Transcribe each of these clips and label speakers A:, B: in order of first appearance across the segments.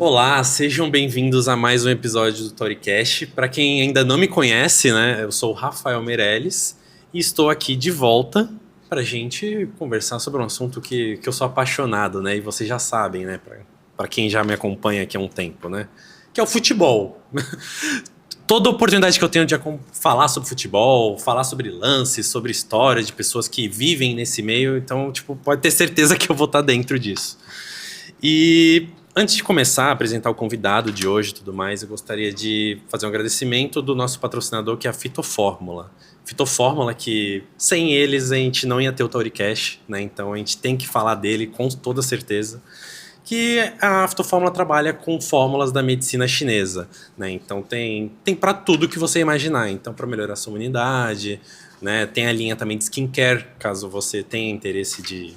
A: Olá, sejam bem-vindos a mais um episódio do Toricast. Para quem ainda não me conhece, né, eu sou o Rafael Meirelles e estou aqui de volta para a gente conversar sobre um assunto que eu sou apaixonado, né, e vocês já sabem, né, para quem já me acompanha aqui há um tempo, né, que é o futebol. Toda oportunidade que eu tenho de falar sobre futebol, falar sobre lances, sobre história de pessoas que vivem nesse meio, então, pode ter certeza que eu vou estar dentro disso. E antes de começar a apresentar o convidado de hoje e tudo mais, eu gostaria de fazer um agradecimento do nosso patrocinador, que é a Fitofórmula. Fitofórmula que, sem eles, a gente não ia ter o Tauricast, né? Então a gente tem que falar dele com toda certeza. Que a Fitofórmula trabalha com fórmulas da medicina chinesa, né? Então tem para tudo que você imaginar. Então, para melhorar a sua imunidade, né? Tem a linha também de skincare, caso você tenha interesse de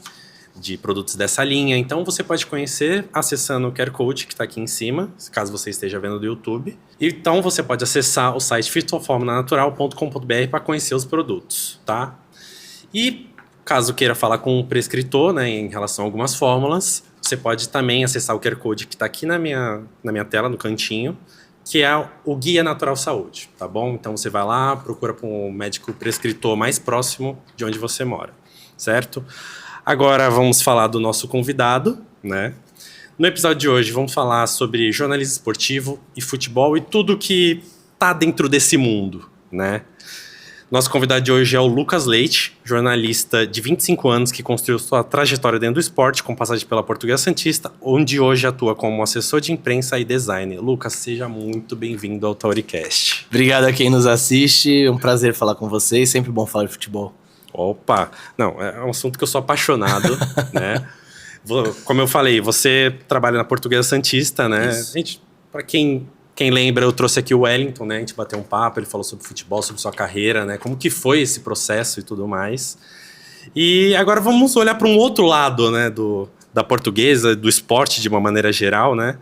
A: produtos dessa linha. Então você pode conhecer acessando o QR Code que está aqui em cima, caso você esteja vendo do YouTube. Então você pode acessar o site fitoformulanatural.com.br para conhecer os produtos, tá? E caso queira falar com um prescritor, né, em relação a algumas fórmulas, você pode também acessar o QR Code que está aqui na minha tela, no cantinho, que é o Guia Natural Saúde, tá bom? Então você vai lá, procura por um médico prescritor mais próximo de onde você mora, certo? Agora vamos falar do nosso convidado, né? No episódio de hoje vamos falar sobre jornalismo esportivo e futebol e tudo que tá dentro desse mundo, né? Nosso convidado de hoje é o Lucas Leite, jornalista de 25 anos que construiu sua trajetória dentro do esporte, com passagem pela Portuguesa Santista, onde hoje atua como assessor de imprensa e designer. Lucas, seja muito bem-vindo ao Tauricast.
B: Obrigado a quem nos assiste, um prazer falar com vocês, sempre bom falar de futebol.
A: Opa! Não, é um assunto que eu sou apaixonado, né? Como eu falei, você trabalha na Portuguesa Santista, né? Gente, para quem lembra, eu trouxe aqui o Wellington, né? A gente bateu um papo, ele falou sobre futebol, sobre sua carreira, né? Como que foi esse processo e tudo mais. E agora vamos olhar para um outro lado, né? Da Portuguesa, do esporte de uma maneira geral, né?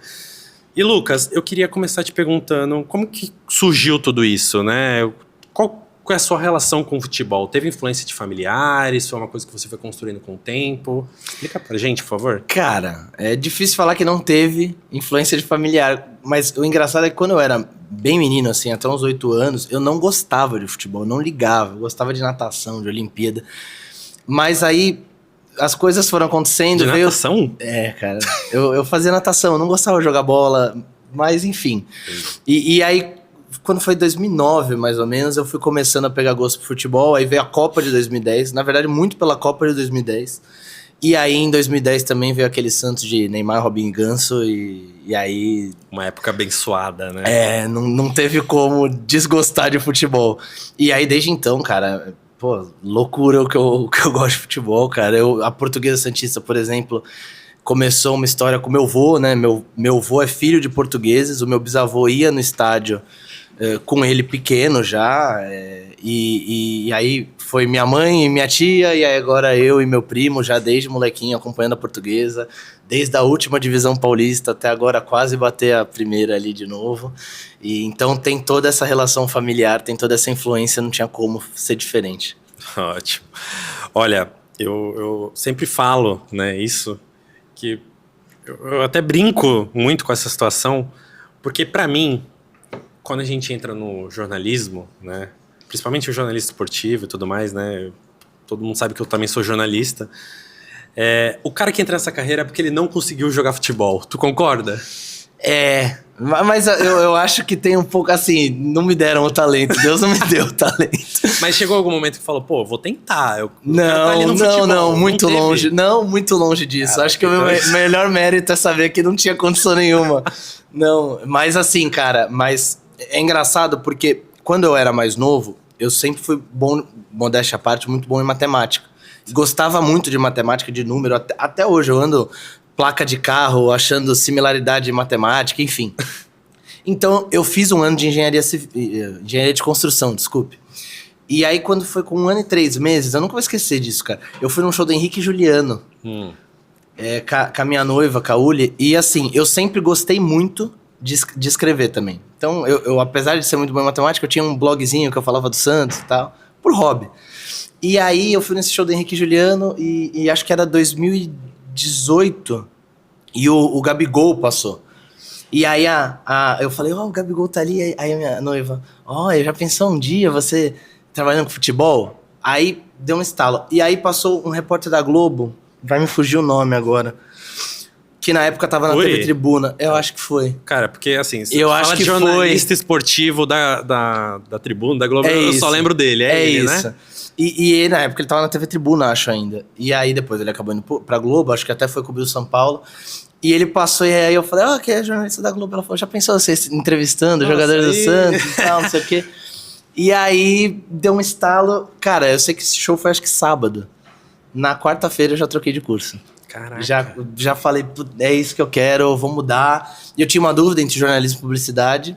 A: E Lucas, eu queria começar te perguntando como que surgiu tudo isso, né? Qual é a sua relação com o futebol? Teve influência de familiares? Foi uma coisa que você foi construindo com o tempo? Explica pra gente, por favor.
B: Cara, é difícil falar que não teve influência de familiar, mas o engraçado é que quando eu era bem menino, assim, até uns 8 anos, eu não gostava de futebol, eu não ligava, eu gostava de natação, de Olimpíada. Mas aí as coisas foram acontecendo.
A: De natação?
B: É, cara, eu fazia natação, eu não gostava de jogar bola, mas enfim. E aí, quando foi 2009, mais ou menos, eu fui começando a pegar gosto por futebol, aí veio a Copa de 2010, na verdade muito pela Copa de 2010, e aí em 2010 também veio aquele Santos de Neymar, Robinho e Ganso, e aí...
A: Uma época abençoada, né?
B: Não teve como desgostar de futebol. E aí desde então, cara, pô, loucura o que eu gosto de futebol, cara. A Portuguesa Santista, por exemplo, começou uma história com meu avô, né? Meu avô é filho de portugueses, o meu bisavô ia no estádio com ele pequeno já, e aí foi minha mãe e minha tia, e aí agora eu e meu primo, já desde molequinho acompanhando a Portuguesa, desde a última divisão paulista até agora quase bater a primeira ali de novo, e então tem toda essa relação familiar, tem toda essa influência, não tinha como ser diferente.
A: Ótimo. Olha, eu sempre falo, né, isso, que eu até brinco muito com essa situação, porque pra mim, quando a gente entra no jornalismo, né, principalmente o jornalista esportivo e tudo mais, né, todo mundo sabe que eu também sou jornalista, o cara que entra nessa carreira é porque ele não conseguiu jogar futebol. Tu concorda?
B: Mas eu acho que tem um pouco assim, não me deram o talento, Deus não me deu o talento.
A: Mas chegou algum momento que falou, pô, vou tentar.
B: Não, muito longe. Não, muito longe disso. Acho que o meu melhor mérito é saber que não tinha condição nenhuma. Não, mas assim, cara, é engraçado porque quando eu era mais novo, eu sempre fui bom, modéstia à parte, muito bom em matemática. Gostava muito de matemática, de número. Até hoje eu ando placa de carro, achando similaridade em matemática, enfim. Então, eu fiz um ano de engenharia de construção, desculpe. E aí, quando foi com 1 ano e 3 meses, eu nunca vou esquecer disso, cara. Eu fui num show do Henrique e Juliano, com a minha noiva, Cauli, e assim, eu sempre gostei muito de escrever também. Então, eu, apesar de ser muito bom em matemática, eu tinha um blogzinho que eu falava do Santos e tal, por hobby. E aí, eu fui nesse show do Henrique e Juliano, e acho que era 2018, e o Gabigol passou. E aí eu falei, o Gabigol tá ali. Aí a minha noiva, já pensou um dia você trabalhando com futebol? Aí deu um estalo. E aí passou um repórter da Globo, vai me fugir o nome agora, que na época tava na TV Tribuna. Eu acho que foi.
A: Cara, porque assim,
B: eu
A: fala
B: acho que
A: de jornalista esportivo da Tribuna, da Globo, eu só lembro dele. É ele,
B: isso.
A: Né?
B: E na época ele tava na TV Tribuna, acho ainda. E aí depois ele acabou indo pra Globo, acho que até foi cobrir o São Paulo. E ele passou, e aí eu falei, que é jornalista da Globo. Ela falou, já pensou você entrevistando jogadores do Santos e tal, não sei o quê. E aí deu um estalo. Cara, eu sei que esse show foi acho que sábado. Na quarta-feira eu já troquei de curso.
A: Caraca.
B: Já falei, é isso que eu quero, eu vou mudar. E eu tinha uma dúvida entre jornalismo e publicidade,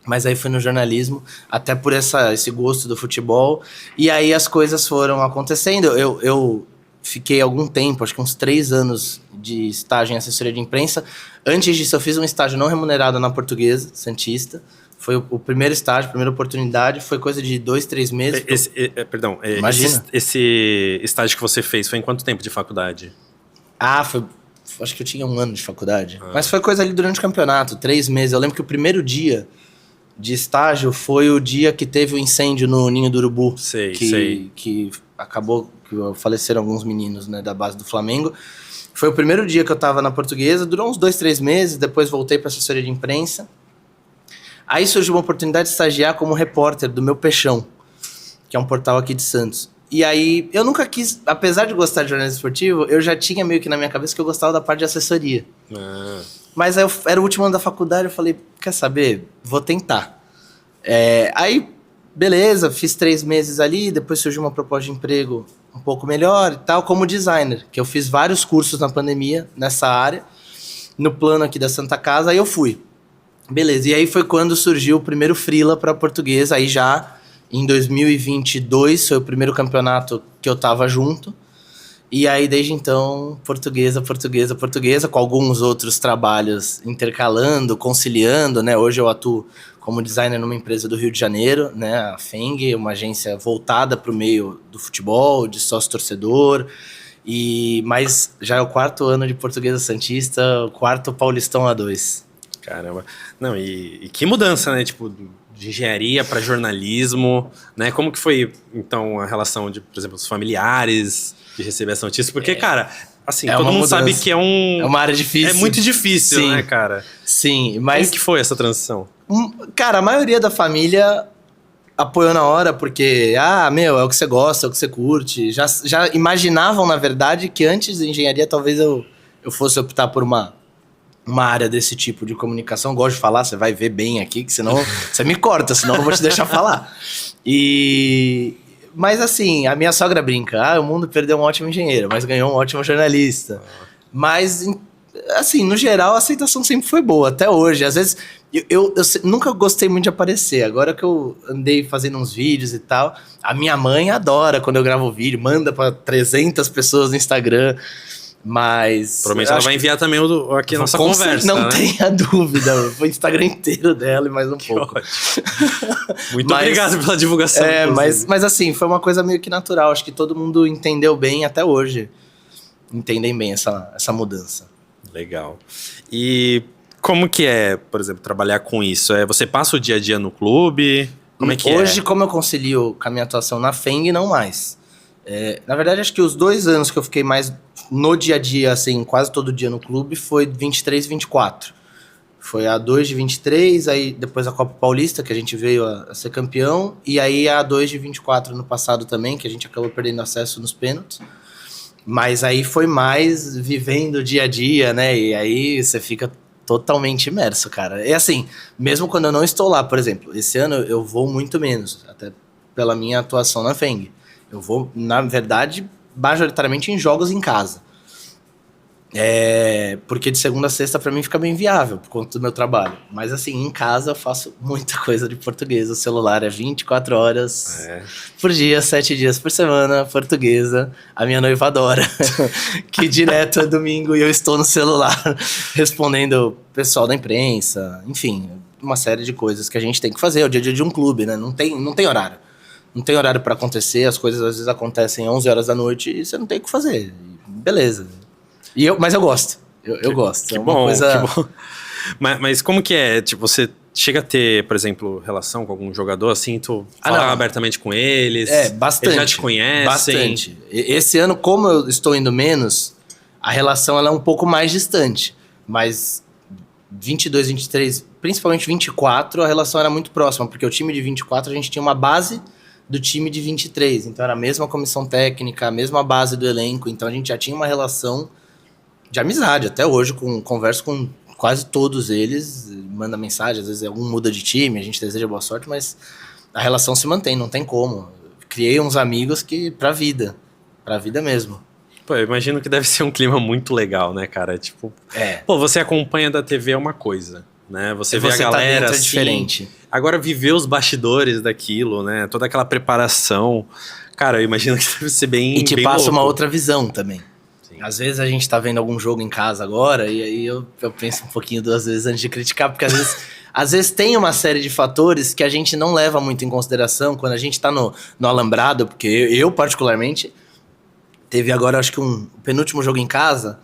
B: mas aí fui no jornalismo, até por esse gosto do futebol. E aí as coisas foram acontecendo. Eu fiquei algum tempo, acho que uns 3 anos de estágio em assessoria de imprensa. Antes disso, eu fiz um estágio não remunerado na Portuguesa, Santista. Foi o primeiro estágio, a primeira oportunidade. Foi coisa de 2, 3 meses.
A: Perdão,
B: imagina.
A: Esse estágio que você fez foi em quanto tempo de faculdade?
B: Acho que eu tinha 1 ano de faculdade. Mas foi coisa ali durante o campeonato, 3 meses. Eu lembro que o primeiro dia de estágio foi o dia que teve o incêndio no Ninho do Urubu.
A: Sei.
B: Que acabou, que faleceram alguns meninos, né, da base do Flamengo. Foi o primeiro dia que eu tava na Portuguesa, durou uns 2, 3 meses, depois voltei pra assessoria de imprensa. Aí surgiu uma oportunidade de estagiar como repórter do Meu Peixão, que é um portal aqui de Santos. E aí, eu nunca quis, apesar de gostar de jornalismo esportivo, eu já tinha meio que na minha cabeça que eu gostava da parte de assessoria. Mas aí era o último ano da faculdade, eu falei, quer saber? Vou tentar. Aí, beleza, fiz 3 meses ali, depois surgiu uma proposta de emprego um pouco melhor e tal, como designer, que eu fiz vários cursos na pandemia, nessa área, no plano aqui da Santa Casa, aí eu fui. Beleza, e aí foi quando surgiu o primeiro freela para Portuguesa, aí já em 2022 foi o primeiro campeonato que eu tava junto, e aí desde então Portuguesa, com alguns outros trabalhos intercalando, conciliando, né? Hoje eu atuo como designer numa empresa do Rio de Janeiro, né? A FENG, uma agência voltada para o meio do futebol, de sócio-torcedor, mas já é o 4º ano de Portuguesa Santista, o 4º Paulistão A2.
A: Caramba. Não, e que mudança, né? Tipo, de engenharia para jornalismo, né? Como que foi, então, a relação de, por exemplo, os familiares de receber essa notícia? Porque, cara, assim, todo mundo sabe que é
B: uma área difícil.
A: É muito difícil, sim, né, cara?
B: Sim, mas...
A: Como que foi essa transição?
B: Cara, a maioria da família apoiou na hora, porque, é o que você gosta, é o que você curte. Já imaginavam, na verdade, que antes da engenharia talvez eu fosse optar por uma área desse tipo de comunicação. Eu gosto de falar, você vai ver bem aqui, que senão você me corta, senão eu não vou te deixar falar. Mas assim, a minha sogra brinca, o mundo perdeu um ótimo engenheiro, mas ganhou um ótimo jornalista. Mas, assim, no geral, a aceitação sempre foi boa, até hoje. Às vezes, eu nunca gostei muito de aparecer. Agora que eu andei fazendo uns vídeos e tal, a minha mãe adora quando eu gravo vídeo, manda pra 300 pessoas no Instagram. Mas...
A: Provavelmente ela vai enviar também aqui a nossa conversa,
B: não tenha dúvida. Foi o Instagram inteiro dela e mais um pouco.
A: Muito obrigado pela divulgação.
B: Mas assim, foi uma coisa meio que natural. Acho que todo mundo entendeu bem, até hoje. Entendem bem essa mudança.
A: Legal. E como que é, por exemplo, trabalhar com isso? Você passa o dia a dia no clube? Como é que
B: Hoje, como eu concilio com a minha atuação na FENG, não mais. Na verdade, acho que os 2 anos que eu fiquei mais no dia a dia, assim, quase todo dia no clube, foi 23 e 24. Foi a 2 de 23, aí depois a Copa Paulista, que a gente veio a ser campeão, e aí a 2 de 24 no passado também, que a gente acabou perdendo acesso nos pênaltis. Mas aí foi mais vivendo o dia a dia, né? E aí você fica totalmente imerso, cara. E assim, mesmo quando eu não estou lá, por exemplo, esse ano eu vou muito menos, até pela minha atuação na FENG. Eu vou, na verdade, majoritariamente em jogos em casa. Porque de segunda a sexta pra mim fica bem viável por conta do meu trabalho. Mas assim, em casa eu faço muita coisa de português. O celular é 24 horas por dia, 7 dias por semana, portuguesa. A minha noiva adora. Que direto é domingo e eu estou no celular respondendo o pessoal da imprensa. Enfim, uma série de coisas que a gente tem que fazer. É o dia a dia de um clube, né? Não tem horário. Não tem horário pra acontecer, as coisas às vezes acontecem às 11 horas da noite e você não tem o que fazer. Beleza. Mas eu gosto. Eu gosto.
A: Que bom, que bom. Mas como que é? Tipo, você chega a ter, por exemplo, relação com algum jogador assim? Tu fala abertamente com eles?
B: Bastante.
A: Eles já te conhecem?
B: Bastante. Esse ano, como eu estou indo menos, a relação ela é um pouco mais distante. Mas 22, 23, principalmente 24, a relação era muito próxima. Porque o time de 24, a gente tinha uma base do time de 23. Então era a mesma comissão técnica, a mesma base do elenco. Então a gente já tinha uma relação de amizade. Até hoje, converso com quase todos eles, manda mensagem, às vezes algum muda de time, a gente deseja boa sorte, mas a relação se mantém, não tem como. Criei uns amigos que pra vida mesmo.
A: Pô, eu imagino que deve ser um clima muito legal, né, cara? Tipo, pô, você acompanha da TV é uma coisa, né? Você vê a galera assim,
B: diferente.
A: Agora viver os bastidores daquilo, né? Toda aquela preparação. Cara, eu imagino que deve ser bem
B: E te
A: bem
B: passa
A: louco.
B: uma outra visão também. Às vezes a gente tá vendo algum jogo em casa agora e aí eu penso um pouquinho duas vezes antes de criticar, porque às vezes tem uma série de fatores que a gente não leva muito em consideração quando a gente tá no alambrado, porque eu particularmente, teve agora acho que um penúltimo jogo em casa,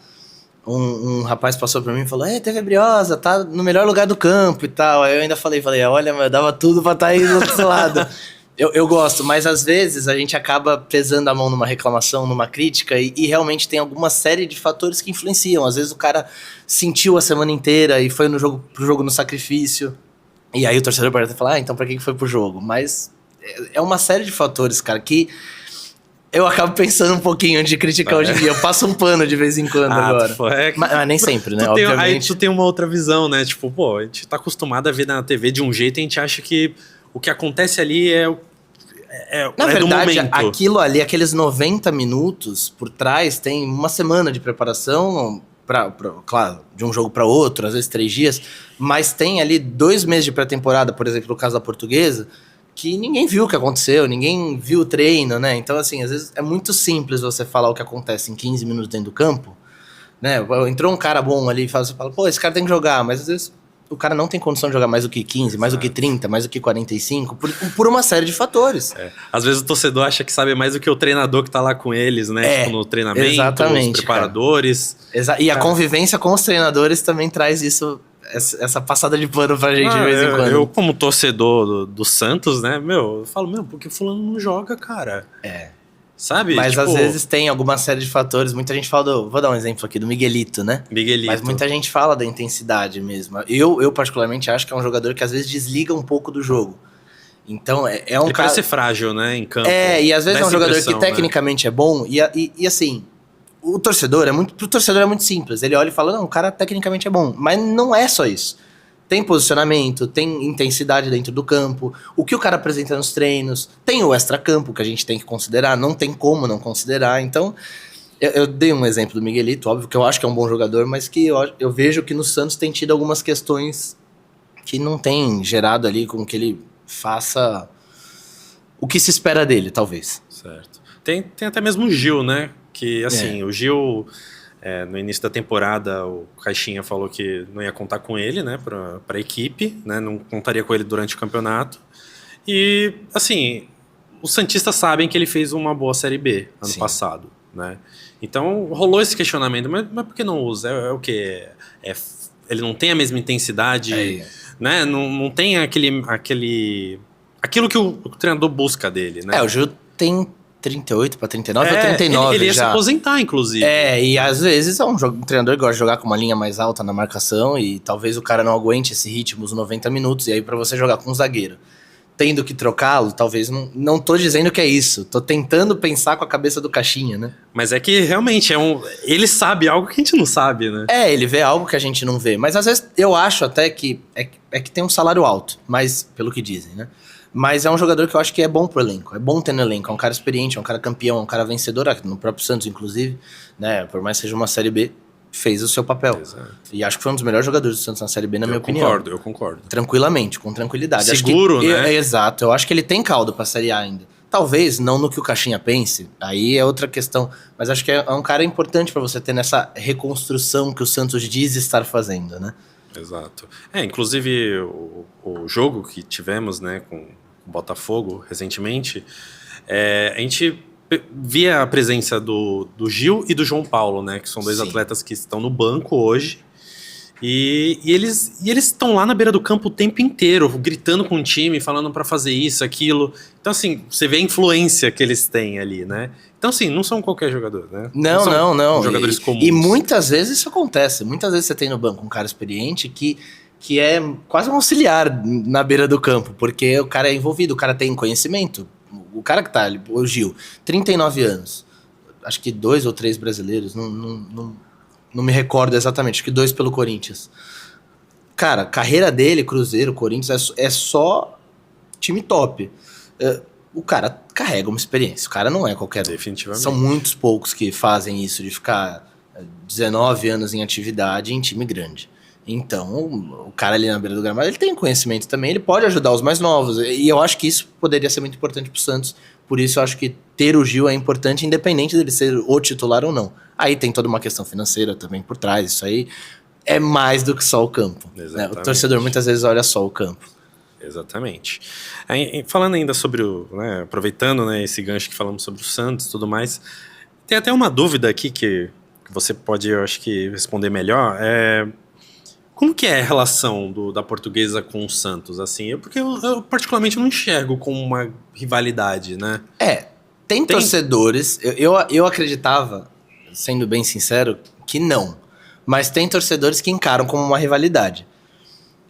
B: um rapaz passou pra mim e falou, TV Briosa, tá no melhor lugar do campo e tal. Aí eu ainda falei, olha, eu dava tudo pra estar aí do outro lado. Eu gosto, mas às vezes a gente acaba pesando a mão numa reclamação, numa crítica, e realmente tem alguma série de fatores que influenciam. Às vezes o cara sentiu a semana inteira e foi pro jogo no sacrifício, e aí o torcedor pode até falar, então pra que foi pro jogo? Mas é uma série de fatores, cara, que eu acabo pensando um pouquinho de criticar hoje em dia. Eu passo um pano de vez em quando agora. Mas nem sempre, né? Obviamente.
A: Aí tu tem uma outra visão, né? Tipo, pô, a gente tá acostumado a ver na TV de um jeito e a gente acha que o que acontece ali
B: Na verdade,
A: do momento.
B: aquilo ali, aqueles 90 minutos por trás, tem uma semana de preparação, claro, de um jogo para outro, às vezes 3 dias, mas tem ali 2 meses de pré-temporada, por exemplo, no caso da Portuguesa, que ninguém viu o que aconteceu, ninguém viu o treino, né? Então, assim, às vezes é muito simples você falar o que acontece em 15 minutos dentro do campo, né? Entrou um cara bom ali e você fala, pô, esse cara tem que jogar, mas às vezes o cara não tem condição de jogar mais do que 15, mais do que 30, mais do que 45, por uma série de fatores.
A: Às vezes o torcedor acha que sabe mais do que o treinador que tá lá com eles, né? Tipo, no treinamento,
B: exatamente,
A: os preparadores.
B: E a convivência com os treinadores também traz isso, essa passada de pano pra gente de vez em quando.
A: Eu, como torcedor do Santos, né? Eu falo, porque fulano não joga, cara. Sabe?
B: Mas
A: tipo,
B: às vezes tem alguma série de fatores. Muita gente fala vou dar um exemplo aqui, do Miguelito, né?
A: Miguelito.
B: Mas muita gente fala da intensidade mesmo. Eu particularmente acho que é um jogador que às vezes desliga um pouco do jogo. Então é um
A: ele
B: cara...
A: parece frágil, né? Em campo.
B: E às vezes é um jogador que
A: né?
B: tecnicamente é bom e assim... Pro torcedor é muito simples. Ele olha e fala, não, o cara tecnicamente é bom. Mas não é só isso. Tem posicionamento, tem intensidade dentro do campo, o que o cara apresenta nos treinos, tem o extracampo que a gente tem que considerar, não tem como não considerar. Então, eu dei um exemplo do Miguelito, óbvio que eu acho que é um bom jogador, mas que eu vejo que no Santos tem tido algumas questões que não tem gerado ali com que ele faça o que se espera dele, talvez.
A: Certo. Tem até mesmo o Gil, né? Que, assim, o Gil... no início da temporada, o Caixinha falou que não ia contar com ele, né, pra equipe, né, não contaria com ele durante o campeonato. E, assim, os santistas sabem que ele fez uma boa Série B ano passado, né. Então, rolou esse questionamento, mas por que não usa? É o quê? Ele não tem a mesma intensidade, né, não tem aquilo que o treinador busca dele, né.
B: O Gil tem 38 para 39 ou 39
A: ele ia
B: já.
A: se aposentar, inclusive.
B: E às vezes é um treinador que gosta de jogar com uma linha mais alta na marcação e talvez o cara não aguente esse ritmo, os 90 minutos, e aí pra você jogar com um zagueiro, tendo que trocá-lo, talvez não tô dizendo que é isso, tô tentando pensar com a cabeça do Caixinha, né?
A: Mas é que realmente ele sabe algo que a gente não sabe, né?
B: Ele vê algo que a gente não vê, mas às vezes eu acho até que que tem um salário alto, mas pelo que dizem, né? Mas é um jogador que eu acho que é bom pro elenco. É bom ter no elenco. É um cara experiente, é um cara campeão, é um cara vencedor. No próprio Santos, inclusive, né? Por mais que seja uma Série B, fez o seu papel. Exato. E acho que foi um dos melhores jogadores do Santos na Série B, na minha opinião.
A: Eu concordo.
B: Tranquilamente, com tranquilidade.
A: Seguro, né?
B: Exato. Eu acho que ele tem caldo pra Série A ainda. Talvez não no que o Caixinha pense. Aí é outra questão. Mas acho que é um cara importante pra você ter nessa reconstrução que o Santos diz estar fazendo, né?
A: Exato. Inclusive o jogo que tivemos, né, com o Botafogo recentemente, a gente via a presença do Gil e do João Paulo, né, que são dois atletas que estão no banco hoje E eles estão lá na beira do campo o tempo inteiro, gritando com o time, falando pra fazer isso, aquilo. Então, assim, você vê a influência que eles têm ali, né? Então, assim, não são qualquer jogador, né?
B: Não.
A: Jogadores comuns.
B: E muitas vezes isso acontece. Muitas vezes você tem no banco um cara experiente que é quase um auxiliar na beira do campo, porque o cara é envolvido, o cara tem conhecimento. O cara que tá ali, o Gil, 39 anos. Acho que 2 ou 3 brasileiros, não me recordo exatamente, acho que 2 pelo Corinthians. Cara, carreira dele, Cruzeiro, Corinthians, é só time top. O cara carrega uma experiência, o cara não é qualquer um.
A: Definitivamente.
B: São muitos poucos que fazem isso, de ficar 19 anos em atividade em time grande. Então, o cara ali na beira do gramado, ele tem conhecimento também, ele pode ajudar os mais novos. E eu acho que isso poderia ser muito importante pro Santos. Por isso eu acho que ter o Gil é importante, independente dele ser o titular ou não. Aí tem toda uma questão financeira também por trás, isso aí é mais do que só o campo. Né? O torcedor muitas vezes olha só o campo.
A: Exatamente. Aí, falando ainda sobre aproveitando, né, esse gancho que falamos sobre o Santos e tudo mais, tem até uma dúvida aqui que você pode, eu acho que, responder melhor. Como que é a relação da Portuguesa com o Santos, assim? Porque eu particularmente não enxergo como uma rivalidade, né?
B: Tem torcedores, eu acreditava, sendo bem sincero, que não. Mas tem torcedores que encaram como uma rivalidade.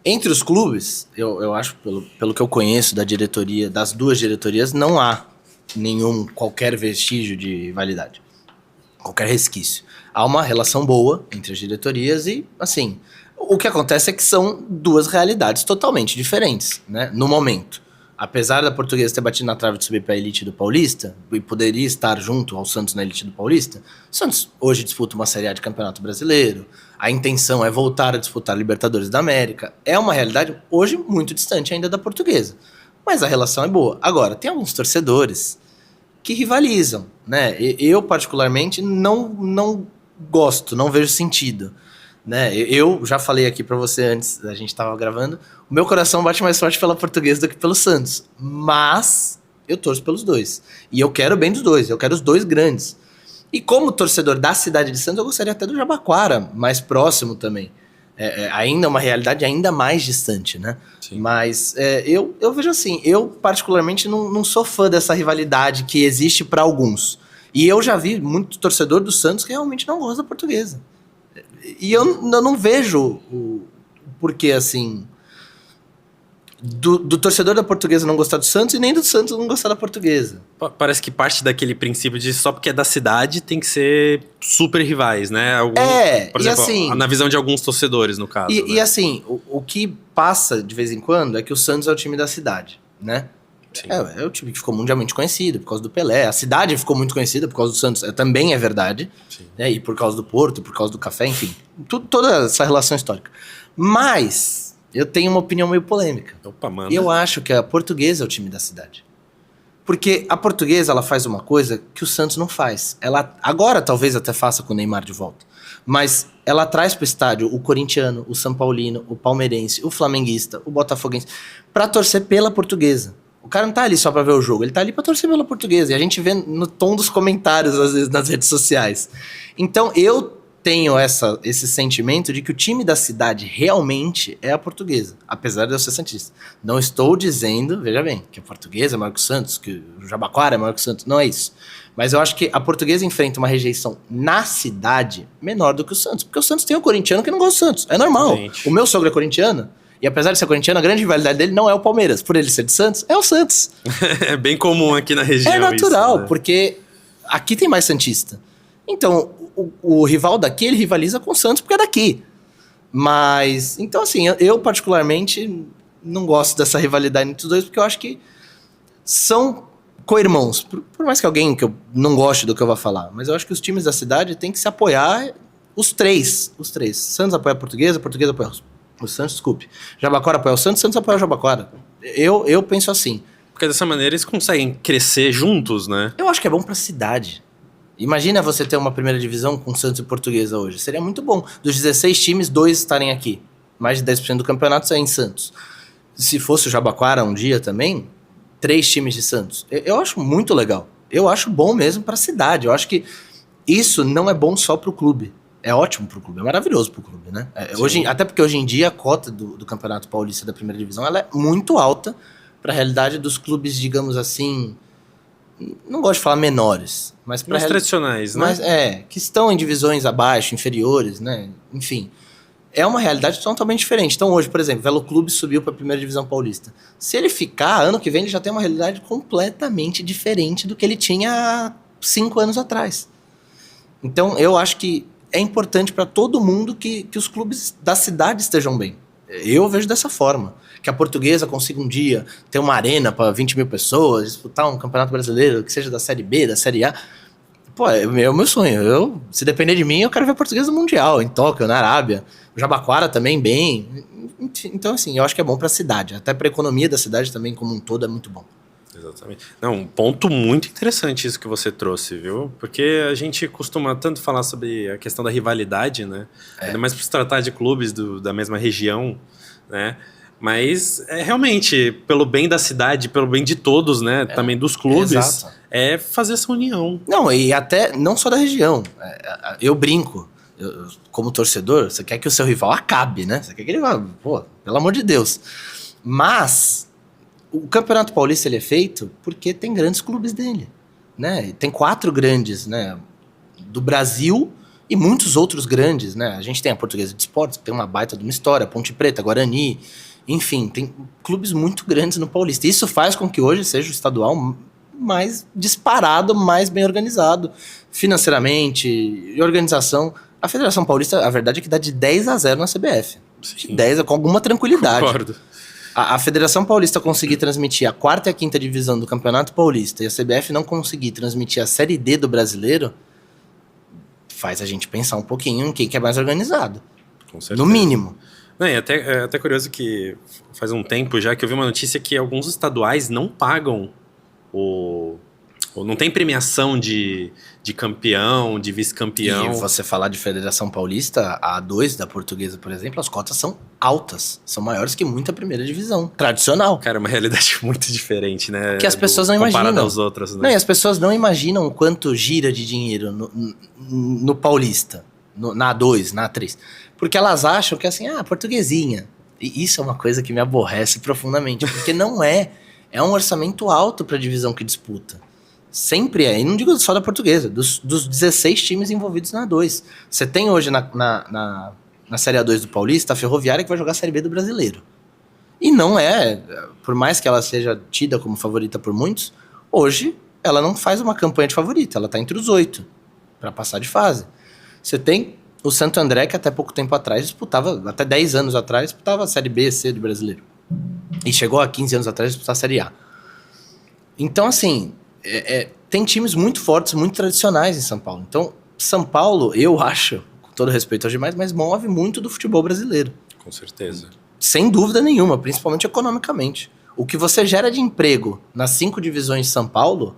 B: Entre os clubes, eu acho, pelo que eu conheço da diretoria, das duas diretorias, não há qualquer vestígio de rivalidade. Qualquer resquício. Há uma relação boa entre as diretorias e, assim, o que acontece é que são duas realidades totalmente diferentes, né? No momento. Apesar da Portuguesa ter batido na trave de subir para a elite do Paulista, e poderia estar junto ao Santos na elite do Paulista, o Santos hoje disputa uma Série A de Campeonato Brasileiro, a intenção é voltar a disputar Libertadores da América. É uma realidade hoje muito distante ainda da Portuguesa, mas a relação é boa. Agora, tem alguns torcedores que rivalizam, né? Eu particularmente não gosto, não vejo sentido. Né? Eu já falei aqui pra você antes, a gente tava gravando, o meu coração bate mais forte pela Portuguesa do que pelo Santos, mas eu torço pelos dois, e eu quero o bem dos dois, eu quero os dois grandes, e como torcedor da cidade de Santos, eu gostaria até do Jabaquara, mais próximo também, ainda uma realidade ainda mais distante, né? Sim. Mas eu vejo assim, eu particularmente não sou fã dessa rivalidade que existe pra alguns, e eu já vi muito torcedor do Santos que realmente não gosta da Portuguesa. E eu não vejo o porquê, assim, do torcedor da Portuguesa não gostar do Santos e nem do Santos não gostar da Portuguesa.
A: Parece que parte daquele princípio de só porque é da cidade tem que ser super rivais, né? Por exemplo,
B: assim,
A: na visão de alguns torcedores, no caso.
B: E assim, o que passa de vez em quando é que o Santos é o time da cidade, né? É o time que ficou mundialmente conhecido por causa do Pelé. A cidade ficou muito conhecida por causa do Santos. Também é verdade. Né? E por causa do Porto, por causa do café, enfim. Toda essa relação histórica. Mas eu tenho uma opinião meio polêmica.
A: Opa, mano.
B: Eu acho que a Portuguesa é o time da cidade. Porque a Portuguesa, ela faz uma coisa que o Santos não faz. Ela agora talvez até faça com o Neymar de volta. Mas ela traz pro estádio o corintiano, o São Paulino, o palmeirense, o flamenguista, o botafoguense, pra torcer pela Portuguesa. O cara não tá ali só pra ver o jogo, ele tá ali pra torcer pela Portuguesa. E a gente vê no tom dos comentários, às vezes, nas redes sociais. Então, eu tenho esse sentimento de que o time da cidade realmente é a Portuguesa. Apesar de eu ser santista. Não estou dizendo, veja bem, que a Portuguesa é maior que o Santos, que o Jabaquara é maior que o Santos. Não é isso. Mas eu acho que a Portuguesa enfrenta uma rejeição na cidade menor do que o Santos. Porque o Santos tem o corintiano que não gosta do Santos. É normal. Gente. O meu sogro é corintiano. E apesar de ser corintiano, a grande rivalidade dele não é o Palmeiras. Por ele ser de Santos, é o Santos.
A: É bem comum aqui na região.
B: É natural,
A: isso, né?
B: Porque aqui tem mais santista. Então, o rival daqui, ele rivaliza com o Santos porque é daqui. Mas, então assim, eu particularmente não gosto dessa rivalidade entre os dois, porque eu acho que são co-irmãos. Por mais que alguém que eu não goste do que eu vou falar. Mas eu acho que os times da cidade têm que se apoiar, os três. Santos apoia a Portuguesa apoia o Santos, desculpe. Jabaquara apoia o Santos apoia o Jabaquara. Eu penso assim.
A: Porque dessa maneira eles conseguem crescer juntos, né?
B: Eu acho que é bom pra cidade. Imagina você ter uma primeira divisão com Santos e Portuguesa hoje. Seria muito bom. Dos 16 times, 2 estarem aqui. Mais de 10% do campeonato é em Santos. Se fosse o Jabaquara um dia também, 3 times de Santos. Eu acho muito legal. Eu acho bom mesmo pra cidade. Eu acho que isso não é bom só pro clube. É ótimo pro clube, é maravilhoso pro clube, né? Até porque hoje em dia a cota do Campeonato Paulista da primeira divisão ela é muito alta para a realidade dos clubes, digamos assim, não gosto de falar menores, mas
A: mais tradicionais, né?
B: Mas, que estão em divisões abaixo, inferiores, né? Enfim, é uma realidade totalmente diferente. Então hoje, por exemplo, o Velo Clube subiu para a primeira divisão paulista. Se ele ficar, ano que vem ele já tem uma realidade completamente diferente do que ele tinha há 5 anos atrás. Então eu acho que é importante para todo mundo que os clubes da cidade estejam bem. Eu vejo dessa forma. Que a Portuguesa consiga um dia ter uma arena para 20 mil pessoas, disputar um campeonato brasileiro, que seja da Série B, da Série A. Pô, é o meu sonho. Se depender de mim, eu quero ver a Portuguesa no Mundial, em Tóquio, na Arábia. O Jabaquara também bem. Então, assim, eu acho que é bom para a cidade. Até para a economia da cidade também, como um todo, é muito bom.
A: Exatamente. Não, um ponto muito interessante isso que você trouxe, viu? Porque a gente costuma tanto falar sobre a questão da rivalidade, né? Ainda mais por se tratar de clubes da mesma região, né? Mas é realmente, pelo bem da cidade, pelo bem de todos, né? Também dos clubes,
B: exato.
A: É fazer essa união.
B: Não, e até não só da região. Eu brinco. Como torcedor, você quer que o seu rival acabe, né? Você quer que ele vá, pô, pelo amor de Deus. Mas o Campeonato Paulista ele é feito porque tem grandes clubes dele, né? Tem 4 grandes, né? Do Brasil e muitos outros grandes, né? A gente tem a Portuguesa de Esportes, que tem uma baita de uma história, Ponte Preta, Guarani, enfim, tem clubes muito grandes no Paulista. Isso faz com que hoje seja o estadual mais disparado, mais bem organizado, financeiramente e organização. A Federação Paulista, a verdade é que dá de 10-0 na CBF.
A: Sim.
B: 10 com alguma tranquilidade.
A: Concordo.
B: A Federação Paulista conseguir transmitir a 4ª e a 5ª divisão do Campeonato Paulista e a CBF não conseguir transmitir a Série D do Brasileiro faz a gente pensar um pouquinho em quem que é mais organizado.
A: Com certeza.
B: No mínimo.
A: Não, é até curioso que faz um tempo já que eu vi uma notícia que alguns estaduais não pagam não tem premiação de campeão, de vice-campeão.
B: E você falar de Federação Paulista, a A2 da Portuguesa, por exemplo, as cotas são altas. São maiores que muita primeira divisão. Tradicional.
A: Cara, é uma realidade muito diferente, né?
B: Que as pessoas não imaginam.
A: Comparada aos outros, né?
B: Não, e as pessoas não imaginam o quanto gira de dinheiro no Paulista, na A2, na A3. Porque elas acham que é assim, portuguesinha. E isso é uma coisa que me aborrece profundamente. Porque não é. É um orçamento alto para a divisão que disputa. Sempre é. E não digo só da Portuguesa. Dos 16 times envolvidos na A2. Você tem hoje na Série A2 do Paulista a Ferroviária que vai jogar a Série B do Brasileiro. E não é. Por mais que ela seja tida como favorita por muitos, hoje ela não faz uma campanha de favorita. Ela está entre os 8 para passar de fase. Você tem o Santo André, que até pouco tempo atrás disputava, até 10 anos atrás, disputava a Série B, C do Brasileiro. E chegou a 15 anos atrás a disputar a Série A. Então, assim, tem times muito fortes, muito tradicionais em São Paulo. Então, São Paulo, eu acho, com todo respeito aos demais, mas move muito do futebol brasileiro.
A: Com certeza.
B: Sem dúvida nenhuma, principalmente economicamente. O que você gera de emprego nas 5 divisões de São Paulo,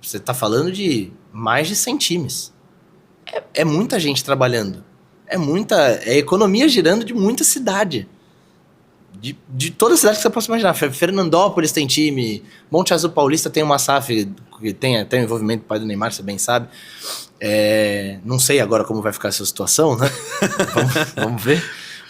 B: você está falando de mais de 100 times. É muita gente trabalhando. É economia girando de muita cidade. De toda a cidade que você possa imaginar. Fernandópolis tem time, Monte Azul Paulista tem uma SAF que tem até o envolvimento do pai do Neymar, você bem sabe. Não sei agora como vai ficar essa situação, né? vamos ver.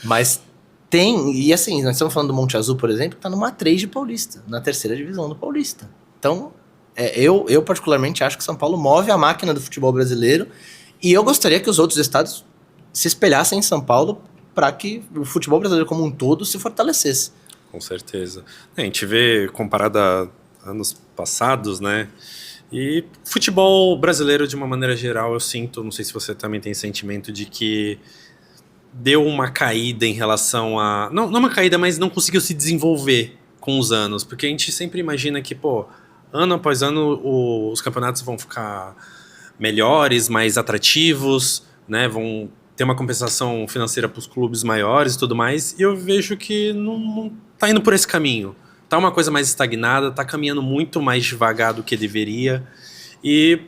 B: Mas tem, e assim, nós estamos falando do Monte Azul, por exemplo, que está numa A3 de Paulista, na 3ª divisão do Paulista. Então, eu particularmente acho que São Paulo move a máquina do futebol brasileiro e eu gostaria que os outros estados se espelhassem em São Paulo para que o futebol brasileiro como um todo se fortalecesse.
A: Com certeza. A gente vê, comparado a anos passados, né? E futebol brasileiro, de uma maneira geral, eu sinto, não sei se você também tem sentimento de que deu uma caída em relação a... Não uma caída, mas não conseguiu se desenvolver com os anos. Porque a gente sempre imagina que, ano após ano, os campeonatos vão ficar melhores, mais atrativos, né? Vão ter uma compensação financeira para os clubes maiores e tudo mais, e eu vejo que não tá indo por esse caminho. Tá uma coisa mais estagnada, tá caminhando muito mais devagar do que deveria, e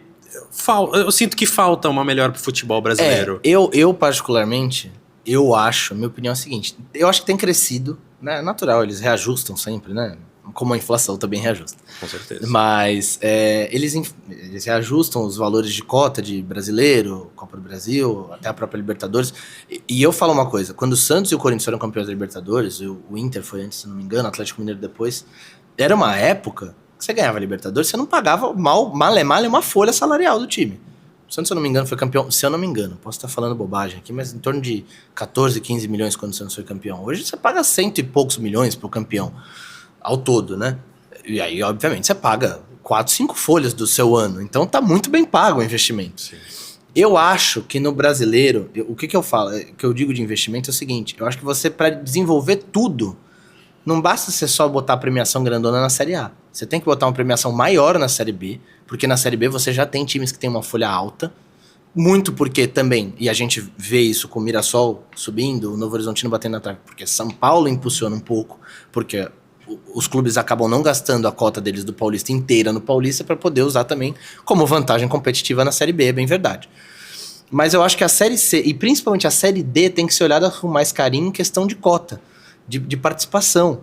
A: eu sinto que falta uma melhora pro futebol brasileiro.
B: Eu particularmente, minha opinião é a seguinte, eu acho que tem crescido, né, natural, eles reajustam sempre, né, como a inflação também reajusta.
A: Com certeza.
B: Mas eles reajustam os valores de cota de brasileiro, Copa do Brasil, até a própria Libertadores. E eu falo uma coisa, quando o Santos e o Corinthians foram campeões da Libertadores, o Inter foi antes, se não me engano, o Atlético Mineiro depois, era uma época que você ganhava a Libertadores, você não pagava mal uma folha salarial do time. O Santos, se eu não me engano, foi campeão, se eu não me engano, posso estar falando bobagem aqui, mas em torno de 14, 15 milhões quando o Santos foi campeão. Hoje você paga 100 e poucos milhões pro campeão, ao todo, né? E aí, obviamente, você paga 4, 5 folhas do seu ano. Então tá muito bem pago o investimento.
A: Sim.
B: Eu acho que no brasileiro, o que eu falo, o que eu digo de investimento é o seguinte, eu acho que você, para desenvolver tudo, não basta você só botar a premiação grandona na Série A. Você tem que botar uma premiação maior na Série B, porque na Série B você já tem times que tem uma folha alta, muito porque também, e a gente vê isso com o Mirassol subindo, o Novo Horizontino batendo na trave, porque São Paulo impulsiona um pouco, porque os clubes acabam não gastando a cota deles do Paulista inteira no Paulista para poder usar também como vantagem competitiva na Série B, é bem verdade. Mas eu acho que a Série C, e principalmente a Série D, tem que ser olhada com mais carinho em questão de cota, de participação.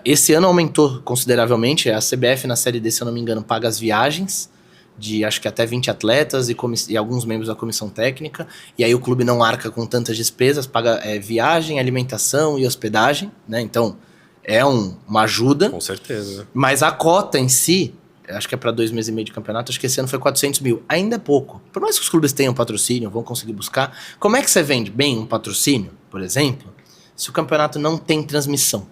B: Esse ano aumentou consideravelmente, a CBF na Série D, se eu não me engano, paga as viagens de acho que até 20 atletas e alguns membros da comissão técnica, e aí o clube não arca com tantas despesas, paga viagem, alimentação e hospedagem, né? Então é uma ajuda.
A: Com certeza.
B: Mas a cota em si, acho que é para 2 meses e meio de campeonato, acho que esse ano foi 400 mil, ainda é pouco. Por mais que os clubes tenham patrocínio, vão conseguir buscar, como é que você vende bem um patrocínio, por exemplo, se o campeonato não tem transmissão?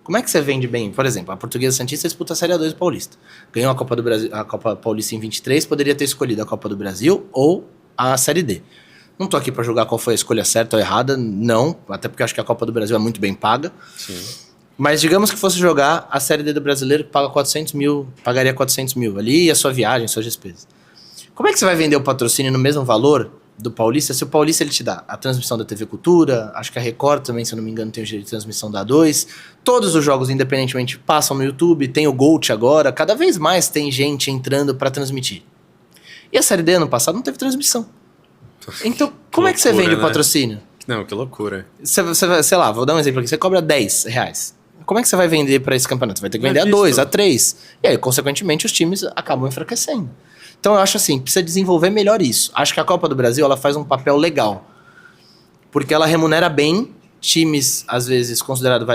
B: Como é que você vende bem? Por exemplo, a Portuguesa Santista disputa a Série A2 do Paulista. Ganhou a Copa do Brasil, a Copa Paulista em 23, poderia ter escolhido a Copa do Brasil ou a Série D. Não tô aqui para julgar qual foi a escolha certa ou errada, não, até porque eu acho que a Copa do Brasil é muito bem paga.
A: Sim.
B: Mas digamos que fosse jogar a Série D do Brasileiro, que paga 400 mil, pagaria 400 mil ali, e a sua viagem, suas despesas. Como é que você vai vender o patrocínio no mesmo valor do Paulista, se o Paulista ele te dá a transmissão da TV Cultura, acho que a Record também, se eu não me engano, tem o direito de transmissão da A2, todos os jogos, independentemente, passam no YouTube, tem o Gold agora, cada vez mais tem gente entrando para transmitir. E a Série D ano passado não teve transmissão. Então, como é que você vende o patrocínio?
A: Não, que loucura.
B: Você, sei lá, vou dar um exemplo aqui, você cobra R$10. Como é que você vai vender para esse campeonato? Você vai ter que vender a 2, a 3. E aí, consequentemente, os times acabam enfraquecendo. Então eu acho assim, precisa desenvolver melhor isso. Acho que a Copa do Brasil ela faz um papel legal. Porque ela remunera bem times, às vezes, considerados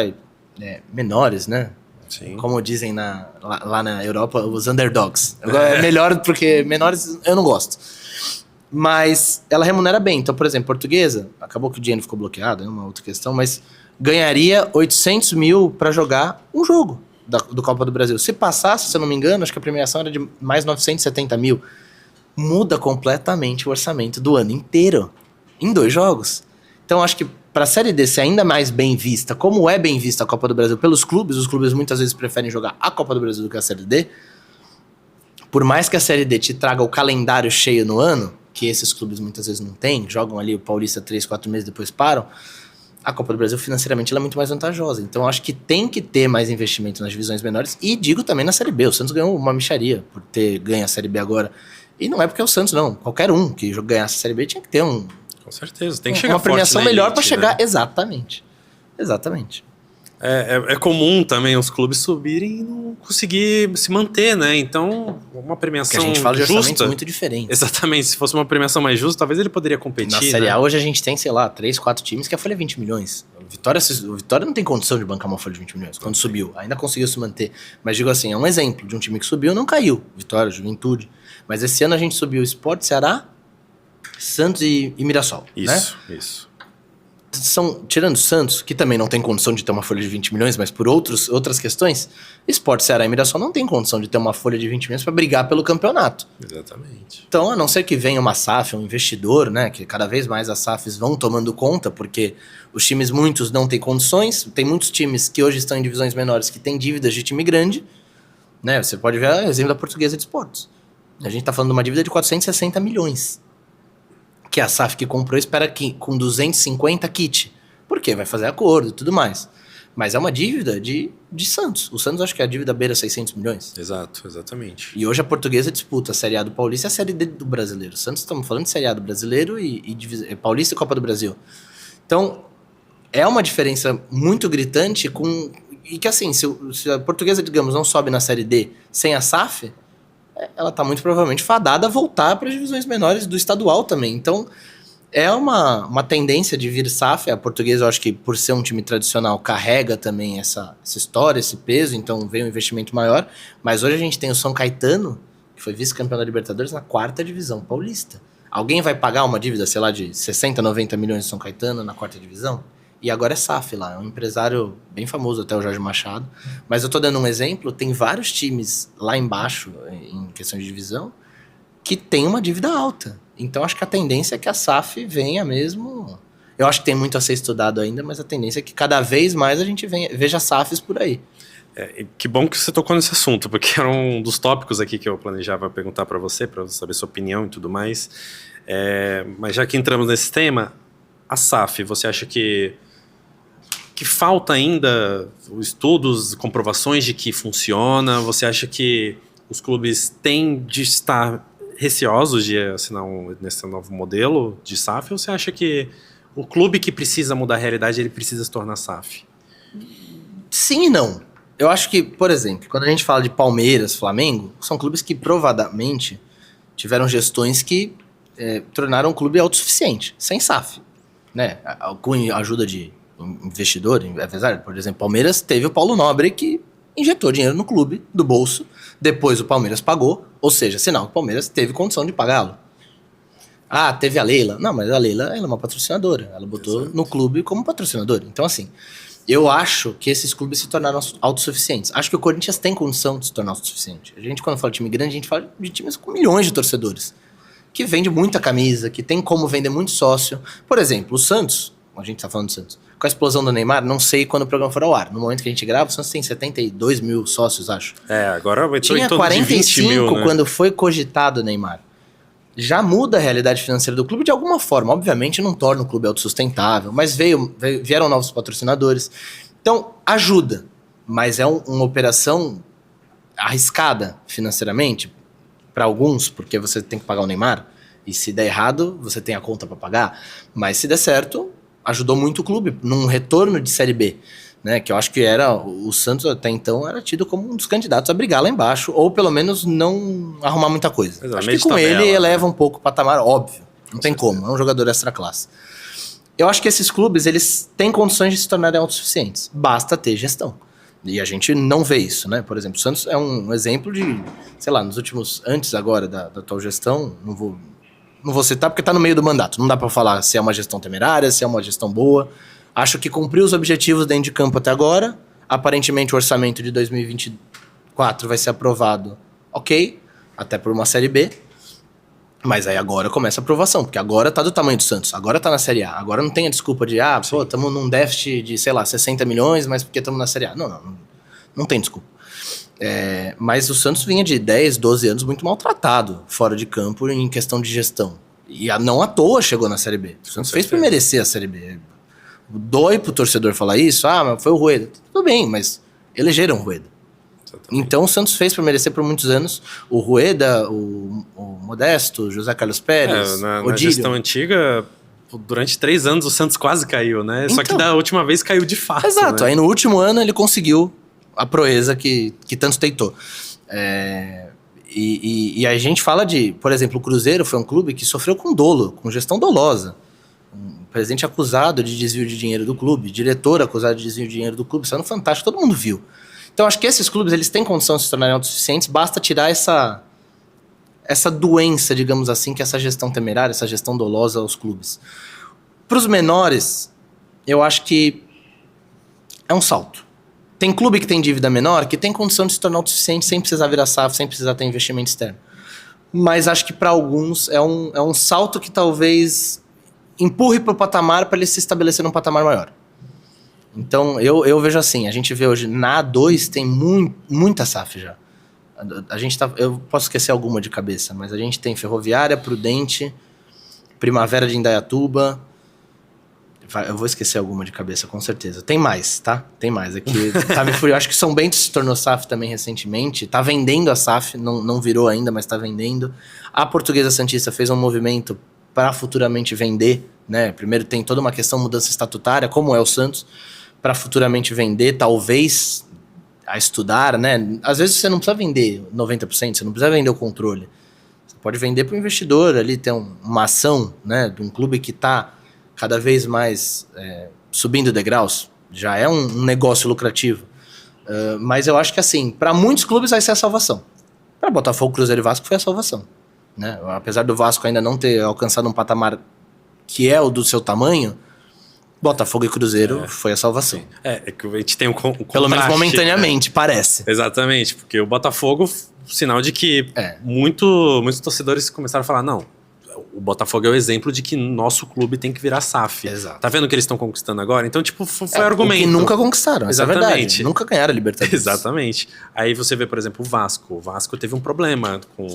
B: menores, né?
A: Sim.
B: Como dizem lá na Europa, os underdogs. É melhor porque menores eu não gosto. Mas ela remunera bem. Então, por exemplo, Portuguesa, acabou que o dinheiro ficou bloqueado, é uma outra questão, mas ganharia 800 mil para jogar um jogo do Copa do Brasil. Se passasse, se eu não me engano, acho que a premiação era de mais 970 mil. Muda completamente o orçamento do ano inteiro, em 2 jogos. Então, acho que para a Série D ser ainda mais bem vista, como é bem vista a Copa do Brasil pelos clubes, os clubes muitas vezes preferem jogar a Copa do Brasil do que a Série D, por mais que a Série D te traga o calendário cheio no ano, que esses clubes muitas vezes não têm, jogam ali o Paulista 3, 4 meses, depois param, a Copa do Brasil financeiramente ela é muito mais vantajosa. Então acho que tem que ter mais investimento nas divisões menores. E digo também na Série B. O Santos ganhou uma mixaria por ter ganho a Série B agora. E não é porque é o Santos, não. Qualquer um que ganhasse a Série B tinha que ter
A: com certeza, tem que chegar
B: uma premiação
A: forte na
B: melhor
A: elite,
B: para chegar.
A: né?
B: Exatamente.
A: É comum também os clubes subirem e não conseguir se manter, né? Então, uma premiação
B: Porque a gente fala de
A: justa,
B: orçamentos muito diferentes.
A: Exatamente, se fosse uma premiação mais justa, talvez ele poderia competir.
B: Na Série
A: né?
B: A hoje a gente tem, sei lá, 3, 4 times que a folha é 20 milhões. O Vitória não tem condição de bancar uma folha de 20 milhões quando subiu. Ainda conseguiu se manter. Mas digo assim, é um exemplo de um time que subiu e não caiu. Vitória, Juventude. Mas esse ano a gente subiu o Sport, Ceará, Santos e Mirassol.
A: Isso.
B: Tirando o Santos, que também não tem condição de ter uma folha de 20 milhões, mas por outras questões, Sport, Ceará e Mirassol não tem condição de ter uma folha de 20 milhões para brigar pelo campeonato.
A: Exatamente.
B: Então, a não ser que venha uma SAF, um investidor, né, que cada vez mais as SAFs vão tomando conta, porque os times muitos não têm condições, tem muitos times que hoje estão em divisões menores que têm dívidas de time grande, né, você pode ver o exemplo da Portuguesa de Esportes. A gente está falando de uma dívida de 460 milhões. Que a SAF que comprou espera que com 250 kit. Por quê? Vai fazer acordo e tudo mais. Mas é uma dívida de Santos. O Santos acho que a dívida beira 600 milhões.
A: Exatamente.
B: E hoje a Portuguesa disputa a Série A do Paulista e a Série D do Brasileiro. O Santos, estamos falando de Série A do Brasileiro e Paulista e Copa do Brasil. Então, é uma diferença muito gritante E que assim, se a Portuguesa, digamos, não sobe na Série D sem a SAF, ela tá muito provavelmente fadada a voltar para as divisões menores do estadual também. Então, é uma tendência de vir SAF. A Portuguesa, eu acho que por ser um time tradicional, carrega também essa história, esse peso, então vem um investimento maior. Mas hoje a gente tem o São Caetano, que foi vice-campeão da Libertadores na 4ª divisão paulista. Alguém vai pagar uma dívida, sei lá, de 60, 90 milhões de São Caetano na 4ª divisão? E agora é SAF lá, é um empresário bem famoso, até o Jorge Machado. Mas eu tô dando um exemplo, tem vários times lá embaixo, em questão de divisão, que tem uma dívida alta. Então acho que a tendência é que a SAF venha mesmo... Eu acho que tem muito a ser estudado ainda, mas a tendência é que cada vez mais a gente veja SAFs por aí.
A: Que bom que você tocou nesse assunto, porque era um dos tópicos aqui que eu planejava perguntar para você saber sua opinião e tudo mais. Mas já que entramos nesse tema, a SAF, você acha que falta ainda estudos, comprovações de que funciona? Você acha que os clubes têm de estar receosos de assinar nesse novo modelo de SAF? Ou você acha que o clube que precisa mudar a realidade, ele precisa se tornar SAF?
B: Sim e não. Eu acho que, por exemplo, quando a gente fala de Palmeiras, Flamengo, são clubes que provadamente tiveram gestões que tornaram o clube autossuficiente, sem SAF, né? Com a ajuda de investidor, apesar, por exemplo, Palmeiras teve o Paulo Nobre que injetou dinheiro no clube, do bolso, depois o Palmeiras pagou, ou seja, sinal que o Palmeiras teve condição de pagá-lo. Ah, teve a Leila. Não, mas a Leila, ela é uma patrocinadora, ela botou Exato. No clube como patrocinadora. Então, assim, eu acho que esses clubes se tornaram autossuficientes. Acho que o Corinthians tem condição de se tornar autossuficiente. A gente, quando fala de time grande, a gente fala de times com milhões de torcedores, que vende muita camisa, que tem como vender muito sócio. Por exemplo, o Santos, a gente tá falando do Santos, com a explosão do Neymar, não sei quando o programa for ao ar. No momento que a gente grava, o Santos tem 72 mil sócios, acho.
A: Agora vai
B: tinha 45 mil, né? Quando foi cogitado o Neymar. Já muda a realidade financeira do clube de alguma forma. Obviamente não torna o clube autossustentável, mas vieram novos patrocinadores. Então, ajuda. Mas é uma operação arriscada financeiramente para alguns, porque você tem que pagar o Neymar. E se der errado, você tem a conta para pagar. Mas se der certo, ajudou muito o clube num retorno de Série B, né? Que eu acho que o Santos até então era tido como um dos candidatos a brigar lá embaixo, ou pelo menos não arrumar muita coisa. Acho que com ele eleva um pouco o patamar, óbvio. Não tem como, é um jogador extra classe. Eu acho que esses clubes, eles têm condições de se tornarem autossuficientes. Basta ter gestão. E a gente não vê isso, né? Por exemplo, o Santos é um exemplo de, sei lá, nos últimos, antes agora da atual gestão, não vou citar porque tá no meio do mandato. Não dá pra falar se é uma gestão temerária, se é uma gestão boa. Acho que cumpriu os objetivos dentro de campo até agora. Aparentemente o orçamento de 2024 vai ser aprovado, ok, até por uma Série B. Mas aí agora começa a aprovação, porque agora tá do tamanho do Santos, agora tá na Série A. Agora não tem a desculpa de, estamos num déficit de, sei lá, 60 milhões, mas porque estamos na Série A. Não tem desculpa. Mas o Santos vinha de 10, 12 anos muito maltratado fora de campo em questão de gestão. E não à toa chegou na Série B. O Santos fez por merecer a Série B. Dói pro torcedor falar isso, mas foi o Rueda. Tudo bem, mas elegeram o Rueda. Exatamente. Então o Santos fez por merecer por muitos anos. O Rueda, o Modesto, José Carlos Pérez,
A: na gestão antiga, durante 3 anos o Santos quase caiu, né? Então, só que da última vez caiu de fato.
B: Exato, né? Aí no último ano ele conseguiu a proeza que tanto tentou. E a gente fala de, por exemplo, o Cruzeiro foi um clube que sofreu com dolo, com gestão dolosa. Um presidente acusado de desvio de dinheiro do clube, diretor acusado de desvio de dinheiro do clube, isso é no Fantástico, todo mundo viu. Então acho que esses clubes, eles têm condição de se tornarem autossuficientes, basta tirar essa doença, digamos assim, que é essa gestão temerária, essa gestão dolosa aos clubes. Para os menores, eu acho que é um salto. Tem clube que tem dívida menor, que tem condição de se tornar autossuficiente sem precisar virar SAF, sem precisar ter investimento externo. Mas acho que para alguns é um salto que talvez empurre para o patamar para ele se estabelecer num patamar maior. Então eu vejo assim, a gente vê hoje na A2 tem muita SAF já. A gente eu posso esquecer alguma de cabeça, mas a gente tem Ferroviária, Prudente, Primavera de Indaiatuba. Eu vou esquecer alguma de cabeça, com certeza. Tem mais, tá? Tem mais. Aqui eu acho que São Bento se tornou SAF também recentemente. Tá vendendo a SAF, não virou ainda, mas tá vendendo. A Portuguesa Santista fez um movimento para futuramente vender, né? Primeiro tem toda uma questão de mudança estatutária, como é o Santos, para futuramente vender, talvez a estudar, né? Às vezes você não precisa vender 90%, você não precisa vender o controle. Você pode vender para o investidor ali, ter uma ação, né, de um clube que está cada vez mais subindo degraus. Já é um negócio lucrativo. Mas eu acho que assim, para muitos clubes vai ser a salvação. Para Botafogo, Cruzeiro e Vasco foi a salvação, né? Apesar do Vasco ainda não ter alcançado um patamar que é o do seu tamanho, Botafogo e Cruzeiro foi a salvação.
A: É que a gente tem um contraste.
B: Pelo menos momentaneamente, parece.
A: Exatamente, porque o Botafogo, sinal de que muitos torcedores começaram a falar, não, o Botafogo é o exemplo de que nosso clube tem que virar SAF.
B: Exato.
A: Tá vendo o que eles estão conquistando agora? Então, tipo, foi argumento.
B: Que nunca conquistaram,
A: exatamente.
B: Essa é a verdade. Nunca ganharam a Libertadores.
A: Exatamente. Aí você vê, por exemplo, o Vasco. O Vasco teve um problema com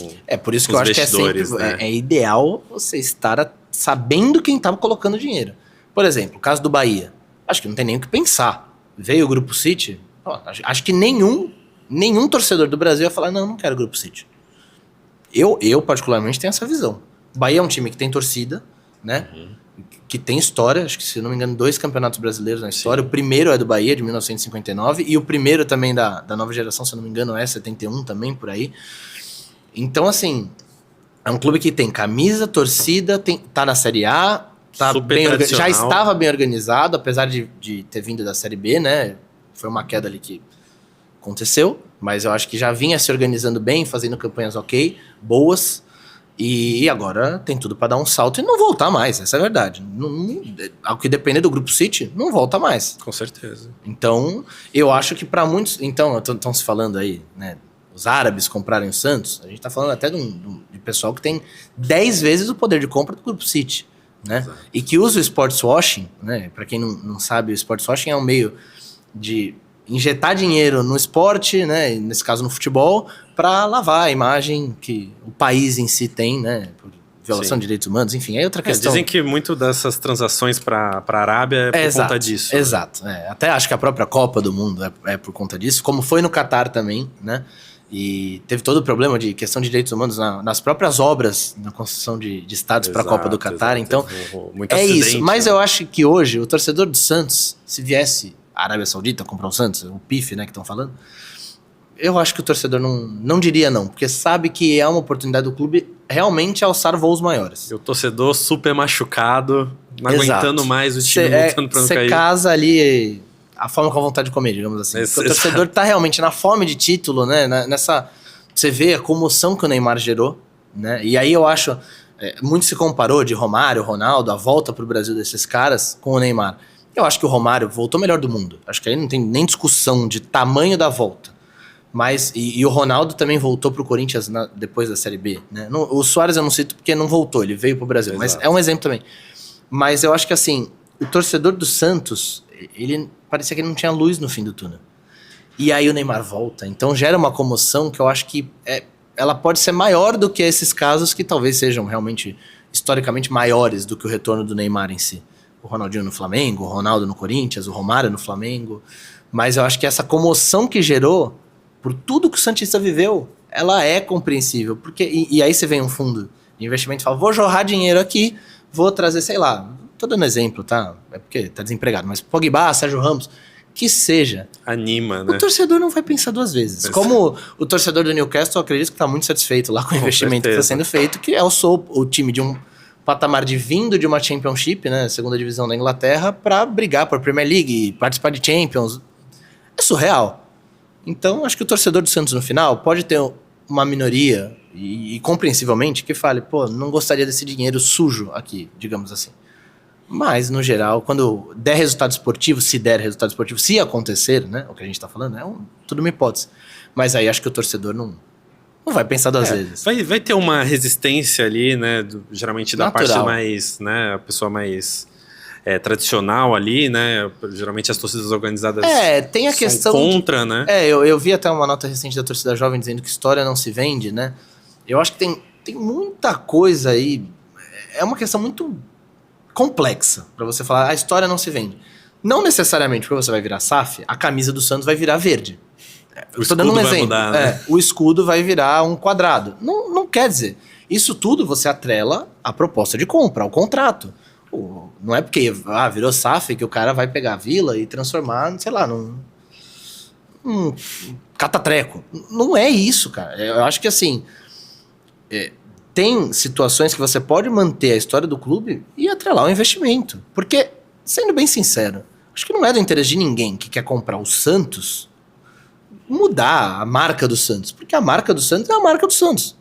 B: por isso que eu acho que é sempre é ideal você estar sabendo quem estava colocando dinheiro. Por exemplo, o caso do Bahia. Acho que não tem nem o que pensar. Veio o Grupo City. Acho que nenhum torcedor do Brasil ia falar, não quero Grupo City. Eu particularmente, tenho essa visão. O Bahia é um time que tem torcida, né? Que tem história, acho que, se não me engano, 2 campeonatos brasileiros na história. Sim. O primeiro é do Bahia, de 1959, e o primeiro também da nova geração, se não me engano, é 71 também, por aí. Então, assim, é um clube que tem camisa, torcida, tá na Série A, tá já estava bem organizado, apesar de ter vindo da Série B, né? Foi uma queda ali que aconteceu, mas eu acho que já vinha se organizando bem, fazendo campanhas boas. E agora tem tudo para dar um salto e não voltar mais, essa é a verdade. Ao que depender do Grupo City, não volta mais.
A: Com certeza.
B: Então, eu acho que para muitos... Então, estão se falando aí, né? Os árabes comprarem o Santos, a gente tá falando até de pessoal que tem 10 vezes o poder de compra do Grupo City, né? Exato. E que usa o sports washing, né? Para quem não sabe, o sports washing é um meio de injetar dinheiro no esporte, né, nesse caso no futebol, para lavar a imagem que o país em si tem, né, por violação de direitos humanos, enfim, é outra questão.
A: Dizem que muito dessas transações para a Arábia é por conta disso.
B: Exato, né? Até acho que a própria Copa do Mundo é por conta disso, como foi no Catar também, né, e teve todo o problema de questão de direitos humanos nas próprias obras, na construção de estádios para a Copa do Catar, então
A: muito acidente,
B: isso, mas eu acho que hoje o torcedor do Santos, se viesse a Arábia Saudita comprar o Santos, o PIF, né, que estão falando, eu acho que o torcedor não diria não, porque sabe que é uma oportunidade do clube realmente alçar voos maiores.
A: E o torcedor super machucado, não aguentando mais o time lutando pra não cair.
B: Você casa ali a fome com a vontade de comer, digamos assim. O torcedor tá realmente na fome de título, né, você vê a comoção que o Neymar gerou, né, e aí eu acho, muito se comparou de Romário, Ronaldo, a volta pro Brasil desses caras com o Neymar. Eu acho que o Romário voltou melhor do mundo. Acho que aí não tem nem discussão de tamanho da volta. Mas, e o Ronaldo também voltou pro Corinthians depois da Série B, né? O Suárez eu não cito porque não voltou, ele veio pro Brasil. Exato. Mas é um exemplo também. Mas eu acho que assim, o torcedor do Santos, ele parecia que ele não tinha luz no fim do túnel. E aí o Neymar volta. Então gera uma comoção que eu acho que ela pode ser maior do que esses casos que talvez sejam realmente, historicamente, maiores do que o retorno do Neymar em si. O Ronaldinho no Flamengo, o Ronaldo no Corinthians, o Romário no Flamengo. Mas eu acho que essa comoção que gerou, por tudo que o santista viveu, ela é compreensível. E aí você vem um fundo de investimento e fala, vou jorrar dinheiro aqui, vou trazer, sei lá, tô dando exemplo, tá? É porque tá desempregado, mas Pogba, Sérgio Ramos, que seja.
A: Anima, né?
B: O torcedor não vai pensar 2 vezes. Como o torcedor do Newcastle, eu acredito que tá muito satisfeito lá com o investimento que tá sendo feito, que é o time de um patamar vindo de uma Championship, né, segunda divisão da Inglaterra, para brigar por Premier League, participar de Champions. É surreal. Então, acho que o torcedor do Santos no final pode ter uma minoria, e compreensivelmente, que fale, pô, não gostaria desse dinheiro sujo aqui, digamos assim. Mas, no geral, quando der resultado esportivo, se acontecer, né, o que a gente tá falando, tudo uma hipótese. Mas aí acho que o torcedor não vai pensar 2 vezes.
A: Vai ter uma resistência ali, né? Geralmente da
B: natural.
A: parte mais, né? A pessoa mais tradicional ali, né? Geralmente as torcidas organizadas
B: tem a questão
A: contra, né?
B: Eu vi até uma nota recente da torcida jovem dizendo que história não se vende, né? Eu acho que tem muita coisa aí. É uma questão muito complexa para você falar, a história não se vende. Não necessariamente porque você vai virar SAF, a camisa do Santos vai virar verde.
A: O escudo vai mudar, né?
B: O escudo vai virar um quadrado. Não quer dizer. Isso tudo você atrela à proposta de compra, ao contrato. Pô, não é porque virou SAF que o cara vai pegar a Vila e transformar, sei lá, num catatreco. Não é isso, cara. Eu acho que assim, tem situações que você pode manter a história do clube e atrelar o investimento. Porque, sendo bem sincero, acho que não é do interesse de ninguém que quer comprar o Santos mudar a marca do Santos. Porque a marca do Santos é a marca do Santos.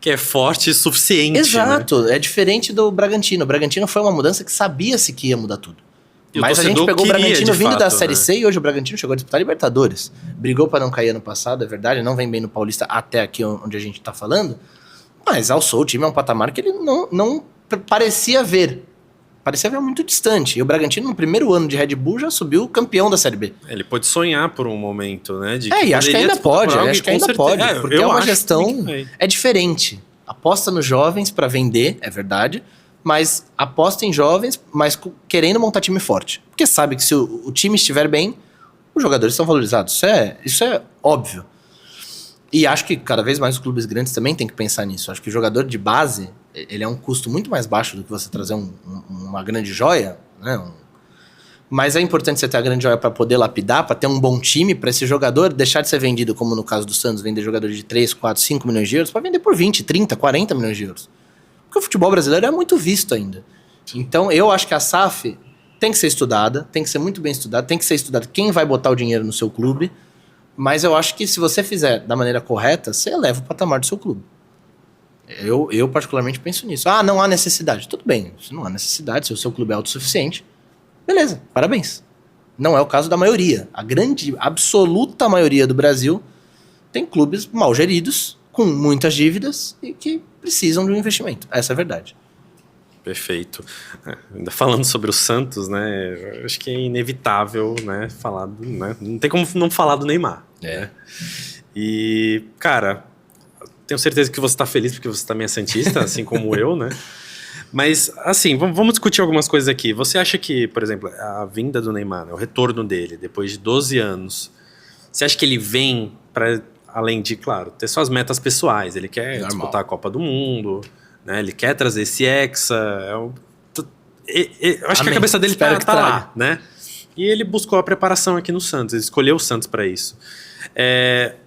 A: Que é forte o suficiente.
B: Exato.
A: Né?
B: É diferente do Bragantino. O Bragantino foi uma mudança que sabia-se que ia mudar tudo.
A: E
B: mas a gente pegou o Bragantino vindo da Série
A: né?
B: C e hoje o Bragantino chegou a disputar Libertadores. Brigou para não cair ano passado, é verdade. Não vem bem no Paulista até aqui onde a gente tá falando. Mas alçou o time a um patamar que ele não parecia ver. Parecia ver muito distante. E o Bragantino, no primeiro ano de Red Bull, já subiu campeão da Série B.
A: Ele pode sonhar por um momento, né?
B: E acho que ainda pode. Acho que ainda pode. Porque é uma gestão... É diferente. Aposta nos jovens para vender, é verdade. Mas aposta em jovens, mas querendo montar time forte. Porque sabe que se o time estiver bem, os jogadores são valorizados. Isso é óbvio. E acho que cada vez mais os clubes grandes também têm que pensar nisso. Acho que o jogador de base, ele é um custo muito mais baixo do que você trazer uma grande joia, né? Mas é importante você ter a grande joia para poder lapidar, para ter um bom time, para esse jogador deixar de ser vendido, como no caso do Santos, vender jogadores de 3, 4, 5 milhões de euros, para vender por 20, 30, 40 milhões de euros. Porque o futebol brasileiro é muito visto ainda. Então eu acho que a SAF tem que ser estudada, tem que ser muito bem estudada, tem que ser estudado quem vai botar o dinheiro no seu clube. Mas eu acho que se você fizer da maneira correta, você eleva o patamar do seu clube. Eu particularmente penso nisso. Não há necessidade. Tudo bem, se não há necessidade, se o seu clube é autossuficiente, beleza, parabéns. Não é o caso da maioria. A grande, absoluta maioria do Brasil tem clubes mal geridos, com muitas dívidas e que precisam de um investimento. Essa é a verdade.
A: Perfeito. Ainda falando sobre o Santos, né? Acho que é inevitável, né? Falar né? Não tem como não falar do Neymar. Né? E, cara, tenho certeza que você tá feliz porque você também é santista, assim como eu, né? Mas, assim, vamos discutir algumas coisas aqui. Você acha que, por exemplo, a vinda do Neymar, né? O retorno dele, depois de 12 anos, você acha que ele vem para, além de, claro, ter suas metas pessoais? Ele quer disputar a Copa do Mundo... Né, ele quer trazer esse Hexa. Eu acho que a cabeça dele tá lá, né? E ele buscou a preparação aqui no Santos. Ele escolheu o Santos para isso.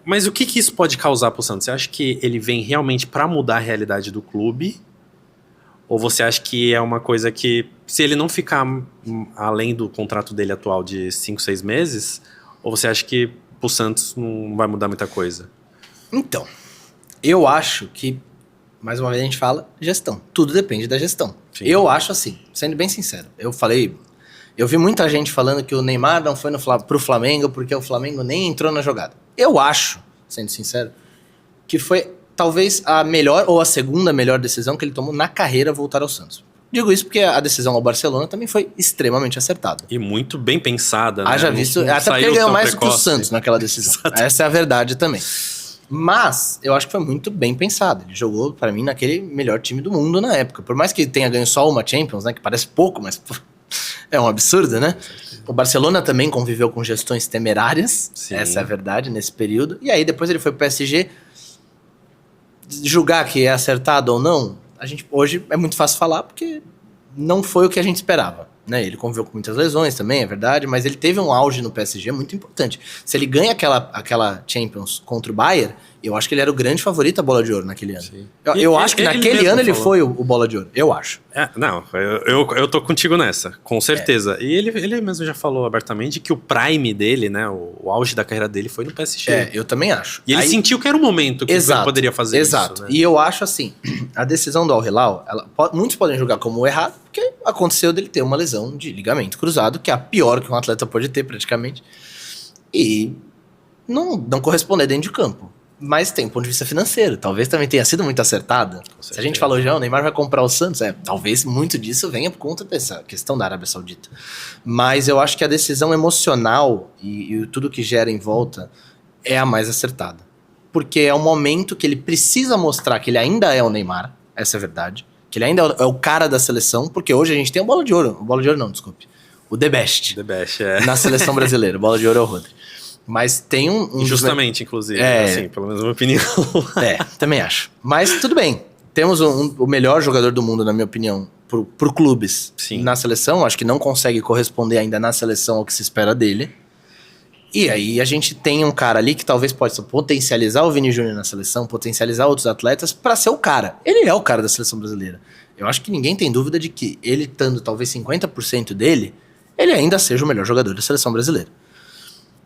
A: Mas o que isso pode causar pro Santos? Você acha que ele vem realmente para mudar a realidade do clube? Ou você acha que é uma coisa que, se ele não ficar além do contrato dele atual de 5, 6 meses, ou você acha que pro Santos não vai mudar muita coisa?
B: Então, eu acho que mais uma vez a gente fala gestão. Tudo depende da gestão. Sim. Eu acho assim, sendo bem sincero. Eu vi muita gente falando que o Neymar não foi pro Flamengo porque o Flamengo nem entrou na jogada. Eu acho, sendo sincero, que foi talvez a melhor ou a segunda melhor decisão que ele tomou na carreira voltar ao Santos. Digo isso porque a decisão ao Barcelona também foi extremamente acertada.
A: E muito bem pensada, né?
B: Haja visto, até porque ele ganhou mais do que o Santos naquela decisão. Essa é a verdade também. Mas eu acho que foi muito bem pensado. Ele jogou, para mim, naquele melhor time do mundo na época. Por mais que tenha ganho só uma Champions, né? Que parece pouco, mas é um absurdo, né? O Barcelona também conviveu com gestões temerárias. Sim. Essa é a verdade, nesse período. E aí depois ele foi pro PSG. Julgar que é acertado ou não, hoje é muito fácil falar porque não foi o que a gente esperava. Né? Ele conviveu com muitas lesões também, é verdade, mas ele teve um auge no PSG muito importante. Se ele ganha aquela Champions contra o Bayern, eu acho que ele era o grande favorito à Bola de Ouro naquele ano. Eu acho que naquele ano ele foi o Bola de Ouro, eu acho.
A: Eu tô contigo nessa, com certeza. E ele mesmo já falou abertamente que o prime dele, né, o auge da carreira dele foi no PSG.
B: Eu também acho.
A: E ele sentiu que era o momento que ele poderia fazer isso.
B: Exato, né? E eu acho assim, a decisão do Al Hilal, muitos podem julgar como errado, porque aconteceu dele ter uma lesão de ligamento cruzado, que é a pior que um atleta pode ter praticamente, e não corresponder dentro de campo. Mas tem ponto de vista financeiro, talvez também tenha sido muito acertada. Se a gente falou já, o Neymar vai comprar o Santos, talvez muito disso venha por conta dessa questão da Arábia Saudita. Mas eu acho que a decisão emocional e tudo que gera em volta é a mais acertada. Porque é o momento que ele precisa mostrar que ele ainda é o Neymar, essa é a verdade, que ele ainda é o cara da seleção, porque hoje a gente tem o Bola de Ouro. O Bola de Ouro não, desculpe. O The Best.
A: The Best,
B: na seleção brasileira. O Bola de Ouro é o Rodri. Mas tem
A: Injustamente, inclusive. Assim, pelo menos na minha opinião.
B: Também acho. Mas tudo bem. Temos o melhor jogador do mundo, na minha opinião, por clubes.
A: Sim.
B: Na seleção, acho que não consegue corresponder ainda na seleção ao que se espera dele. E aí a gente tem um cara ali que talvez possa potencializar o Vini Júnior na seleção, potencializar outros atletas pra ser o cara. Ele é o cara da seleção brasileira. Eu acho que ninguém tem dúvida de que ele estando talvez 50% dele, ele ainda seja o melhor jogador da seleção brasileira.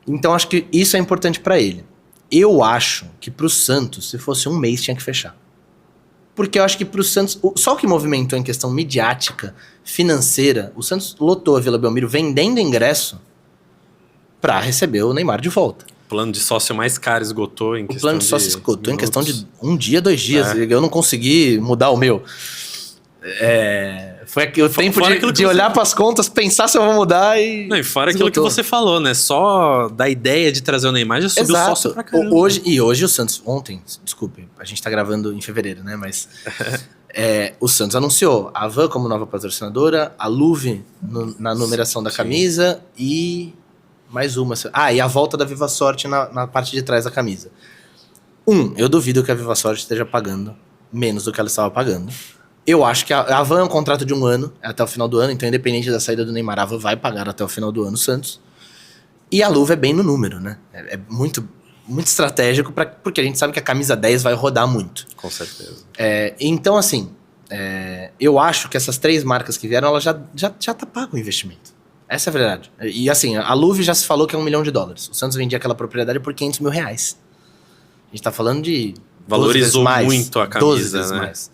B: Então acho que isso é importante pra ele. Eu acho que pro Santos, se fosse um mês, tinha que fechar. Porque eu acho que pro Santos, só o que movimentou em questão midiática, financeira, o Santos lotou a Vila Belmiro vendendo ingresso pra receber o Neymar de volta.
A: O plano de sócio mais caro esgotou em questão de...
B: O plano de sócio esgotou em questão de 1 dia, 2 dias. Eu não consegui mudar o meu. Foi o tempo de olhar pras contas, pensar se eu vou mudar e...
A: Não, e fora aquilo que você falou, né? Só da ideia de trazer o Neymar já subiu o sócio pra caramba.
B: Hoje o Santos, ontem, desculpe, a gente tá gravando em fevereiro, né? Mas o Santos anunciou a Havan como nova patrocinadora, a Luve na numeração da camisa e mais uma. E a volta da Viva Sorte na parte de trás da camisa. Eu duvido que a Viva Sorte esteja pagando menos do que ela estava pagando. Eu acho que a Havan é um contrato de 1 ano, até o final do ano, então independente da saída do Neymar, a Havan vai pagar até o final do ano o Santos. E a luva é bem no número, né? É muito, muito estratégico, porque a gente sabe que a camisa 10 vai rodar muito.
A: Com certeza.
B: Então, assim, eu acho que essas 3 marcas que vieram, ela já tá pago o investimento. Essa é a verdade. E assim, a Luve já se falou que é $1 milhão. O Santos vendia aquela propriedade por R$500 mil. A gente tá falando de...
A: Valorizou muito a camisa,
B: 12 vezes
A: né?
B: mais.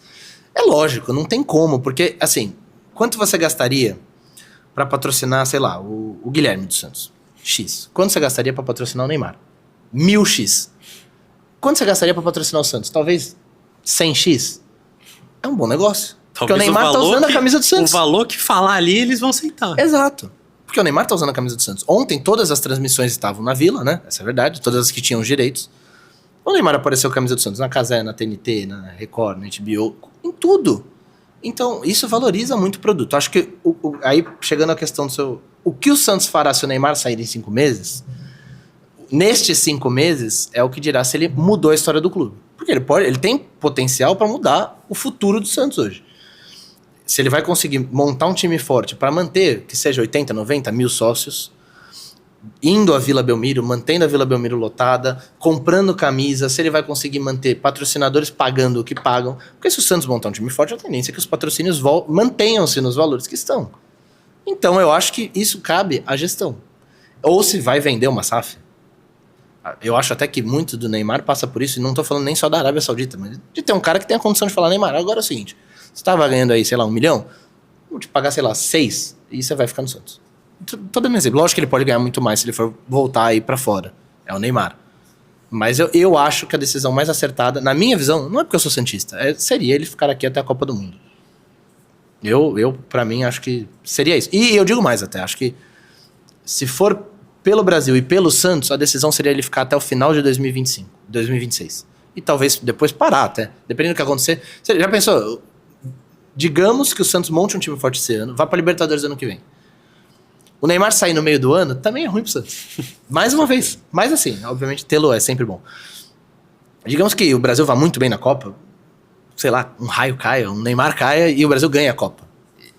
B: É lógico, não tem como, porque, assim, quanto você gastaria pra patrocinar, sei lá, o Guilherme dos Santos? X. Quanto você gastaria pra patrocinar o Neymar? 1000x. Quanto você gastaria pra patrocinar o Santos? Talvez 100x. É um bom negócio. Porque o Neymar tá usando a camisa do Santos.
A: O valor que falar ali, eles vão aceitar.
B: Exato. Porque o Neymar tá usando a camisa do Santos. Ontem, todas as transmissões estavam na Vila, né? Essa é a verdade. Todas as que tinham os direitos. O Neymar apareceu com a camisa do Santos na Cazé, na TNT, na Record, na HBO, em tudo. Então, isso valoriza muito o produto. Acho que, aí, chegando à questão do seu... O que o Santos fará se o Neymar sair em 5 meses? Nestes 5 meses, é o que dirá se ele mudou a história do clube. Porque ele tem potencial para mudar o futuro do Santos hoje. Se ele vai conseguir montar um time forte para manter, que seja 80, 90 mil sócios... indo à Vila Belmiro, mantendo a Vila Belmiro lotada, comprando camisa, se ele vai conseguir manter patrocinadores pagando o que pagam. Porque se o Santos montar um time forte, a tendência é que os patrocínios mantenham-se nos valores que estão. Então eu acho que isso cabe à gestão. Ou se vai vender uma SAF. Eu acho até que muito do Neymar passa por isso, e não tô falando nem só da Arábia Saudita, mas de ter um cara que tem a condição de falar, Neymar, agora é o seguinte, você tava ganhando aí, sei lá, 1 milhão, vou te pagar, sei lá, 6, e você vai ficar no Santos. Tô dando um exemplo. Lógico que ele pode ganhar muito mais se ele for voltar aí pra fora. É o Neymar. Mas eu acho que a decisão mais acertada, na minha visão, não é porque eu sou santista, seria ele ficar aqui até a Copa do Mundo. Pra mim, acho que seria isso. E eu digo mais até, acho que se for pelo Brasil e pelo Santos, a decisão seria ele ficar até o final de 2025, 2026. E talvez depois parar até, dependendo do que acontecer. Você já pensou? Digamos que o Santos monte um time forte esse ano, vá pra Libertadores ano que vem. O Neymar sair no meio do ano também é ruim pro Santos. Mais uma vez. Mas assim, obviamente, tê-lo é sempre bom. Digamos que o Brasil vá muito bem na Copa, sei lá, um raio caia, um Neymar caia e o Brasil ganha a Copa.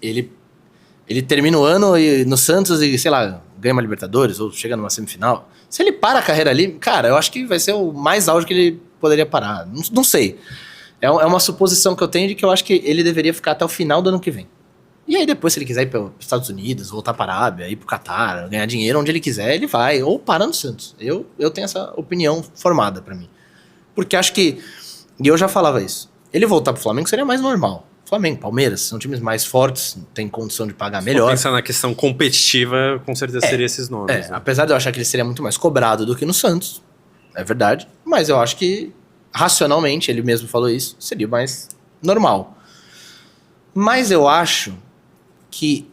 B: Ele termina o ano no Santos e, sei lá, ganha uma Libertadores ou chega numa semifinal. Se ele para a carreira ali, cara, eu acho que vai ser o mais auge que ele poderia parar. Não sei. É uma suposição que eu tenho de que eu acho que ele deveria ficar até o final do ano que vem. E aí depois, se ele quiser ir para os Estados Unidos, voltar para a Arábia, ir para o Catar, ganhar dinheiro onde ele quiser, ele vai. Ou para no Santos. Eu tenho essa opinião formada para mim. Porque acho que, e eu já falava isso, ele voltar para o Flamengo seria mais normal. Flamengo, Palmeiras, são times mais fortes, tem condição de pagar melhor.
A: Pensar na questão competitiva, com certeza seria esses nomes. Né?
B: Apesar de eu achar que ele seria muito mais cobrado do que no Santos, é verdade. Mas eu acho que, racionalmente, ele mesmo falou isso, seria mais normal. Mas eu acho que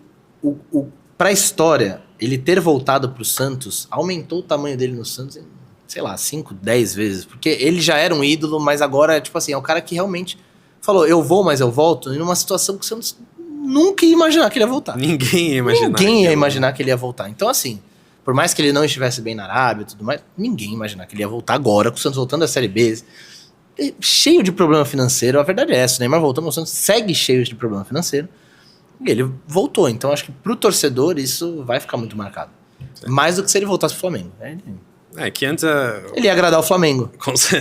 B: pra história, ele ter voltado pro Santos, aumentou o tamanho dele no Santos em, sei lá, 5, 10 vezes. Porque ele já era um ídolo, mas agora, tipo assim, é o cara que realmente falou, eu vou, mas eu volto, em uma situação que o Santos nunca ia imaginar que ele ia voltar.
A: Ninguém ia imaginar.
B: Ninguém ia imaginar que ele ia voltar. Então, assim, por mais que ele não estivesse bem na Arábia e tudo mais, ninguém ia imaginar que ele ia voltar agora, com o Santos voltando da Série B, cheio de problema financeiro. A verdade é essa, o Neymar voltando, o Santos segue cheio de problema financeiro. E ele voltou. Então acho que pro torcedor isso vai ficar muito marcado. Sim. Mais do que se ele voltasse pro Flamengo.
A: Que antes...
B: Ele ia agradar o Flamengo.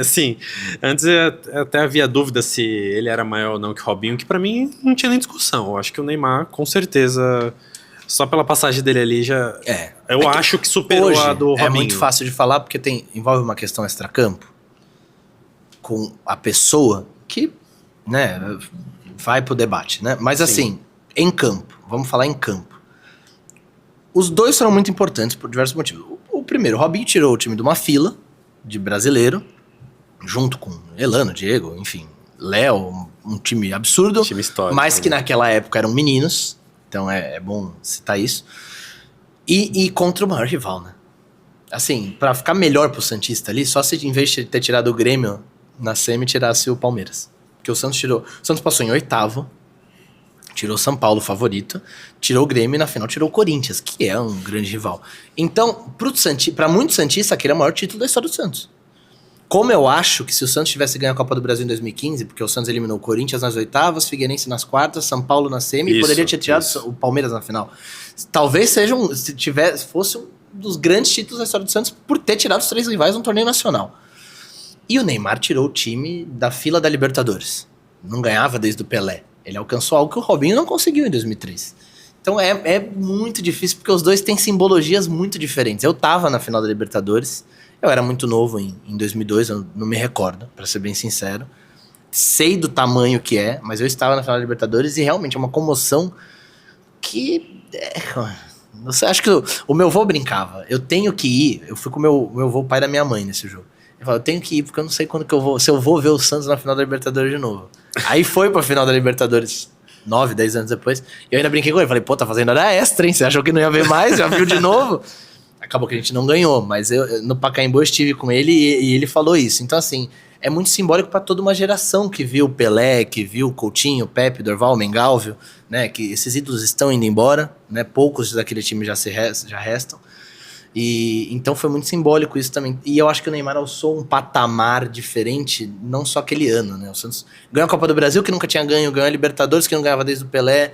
A: Sim. Antes até havia dúvida se ele era maior ou não que o Robinho, que pra mim não tinha nem discussão. Eu acho que o Neymar, com certeza, só pela passagem dele ali já... Eu acho que superou
B: hoje
A: a do Robinho.
B: É muito fácil de falar porque envolve uma questão extracampo com a pessoa que, né, vai pro debate, né? Mas assim, em campo, vamos falar em campo. Os dois foram muito importantes por diversos motivos. O primeiro, o Robinho tirou o time de uma fila de brasileiro, junto com Elano, Diego, enfim, Léo, um time absurdo,
A: time histórico,
B: mas que naquela época eram meninos, então é bom citar isso, e contra o maior rival, né? Assim, pra ficar melhor pro Santista ali, só se em vez de ter tirado o Grêmio na semi, tirasse o Palmeiras. Porque o Santos passou em 8º, tirou o São Paulo, favorito, tirou o Grêmio e na final tirou o Corinthians, que é um grande rival. Então, pra muitos santistas, aquele é o maior título da história do Santos. Como eu acho que se o Santos tivesse ganho a Copa do Brasil em 2015, porque o Santos eliminou o Corinthians nas 8º, Figueirense nas 4º, São Paulo na semi, poderia ter tirado o Palmeiras na final. Talvez fosse um dos grandes títulos da história do Santos por ter tirado os 3 rivais num torneio nacional. E o Neymar tirou o time da fila da Libertadores. Não ganhava desde o Pelé. Ele alcançou algo que o Robinho não conseguiu em 2003. Então é muito difícil, porque os dois têm simbologias muito diferentes. Eu tava na final da Libertadores, eu era muito novo em 2002, eu não me recordo, pra ser bem sincero. Sei do tamanho que é, mas eu estava na final da Libertadores e realmente é uma comoção que... Acho que o meu avô brincava, eu tenho que ir, eu fui com o meu avô, pai da minha mãe, nesse jogo. Ele falou, eu tenho que ir porque eu não sei quando que eu vou, se eu vou ver o Santos na final da Libertadores de novo. Aí foi pra final da Libertadores 9, 10 anos depois. E eu ainda brinquei com ele. Falei, pô, tá fazendo hora extra, hein? Você achou que não ia ver mais? Já viu de novo? Acabou que a gente não ganhou. Mas no Pacaembu eu estive com ele e ele falou isso. Então, assim, é muito simbólico pra toda uma geração que viu Pelé, que viu Coutinho, Pepe, Dorval, Mengalvio, né? Que esses ídolos estão indo embora, né? Poucos daquele time já restam. E então foi muito simbólico isso também. E eu acho que o Neymar alçou um patamar diferente, não só aquele ano, né? O Santos ganhou a Copa do Brasil, que nunca tinha ganhou a Libertadores, que não ganhava desde o Pelé.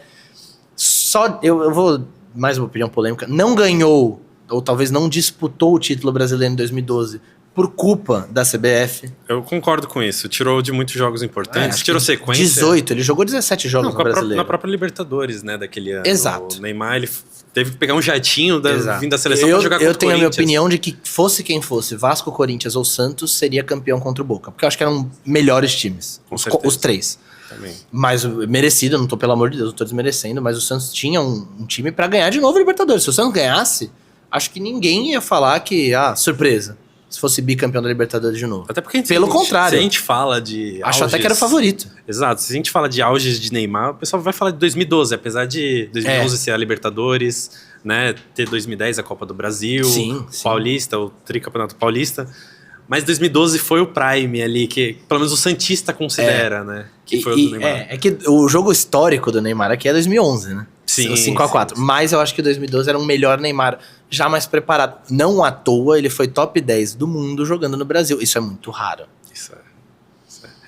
B: Eu vou, mais uma opinião polêmica, não ganhou, ou talvez não disputou o título brasileiro em 2012 por culpa da CBF.
A: Eu concordo com isso. Tirou de muitos jogos importantes, tirou sequência.
B: 18, ele jogou 17 jogos no brasileiro.
A: Na própria Libertadores, né, daquele ano.
B: Exato.
A: O Neymar, ele teve que pegar um jatinho vindo da seleção pra jogar contra o Corinthians.
B: Eu tenho a minha opinião de que fosse quem fosse, Vasco, Corinthians ou Santos, seria campeão contra o Boca. Porque eu acho que eram melhores times. Os 3.
A: Também.
B: Mas merecido, não tô, pelo amor de Deus, não tô desmerecendo, mas o Santos tinha um time pra ganhar de novo a Libertadores. Se o Santos ganhasse, acho que ninguém ia falar que, surpresa, se fosse bicampeão da Libertadores de novo.
A: Até porque
B: pelo contrário.
A: Se a gente fala de
B: acho até que era o favorito.
A: Exato. Se a gente fala de auges de Neymar, o pessoal vai falar de 2012, apesar de 2011 ser a Libertadores, né, ter 2010 a Copa do Brasil,
B: sim.
A: Paulista, o tricampeonato paulista. Mas 2012 foi o prime ali, que pelo menos o Santista considera, né? Que foi o do Neymar.
B: É que o jogo histórico do Neymar aqui é 2011, né?
A: Sim.
B: O 5x4. Sim. Mas eu acho que 2012 era um melhor Neymar, já mais preparado. Não à toa, ele foi top 10 do mundo jogando no Brasil. Isso é muito raro.
A: Isso é.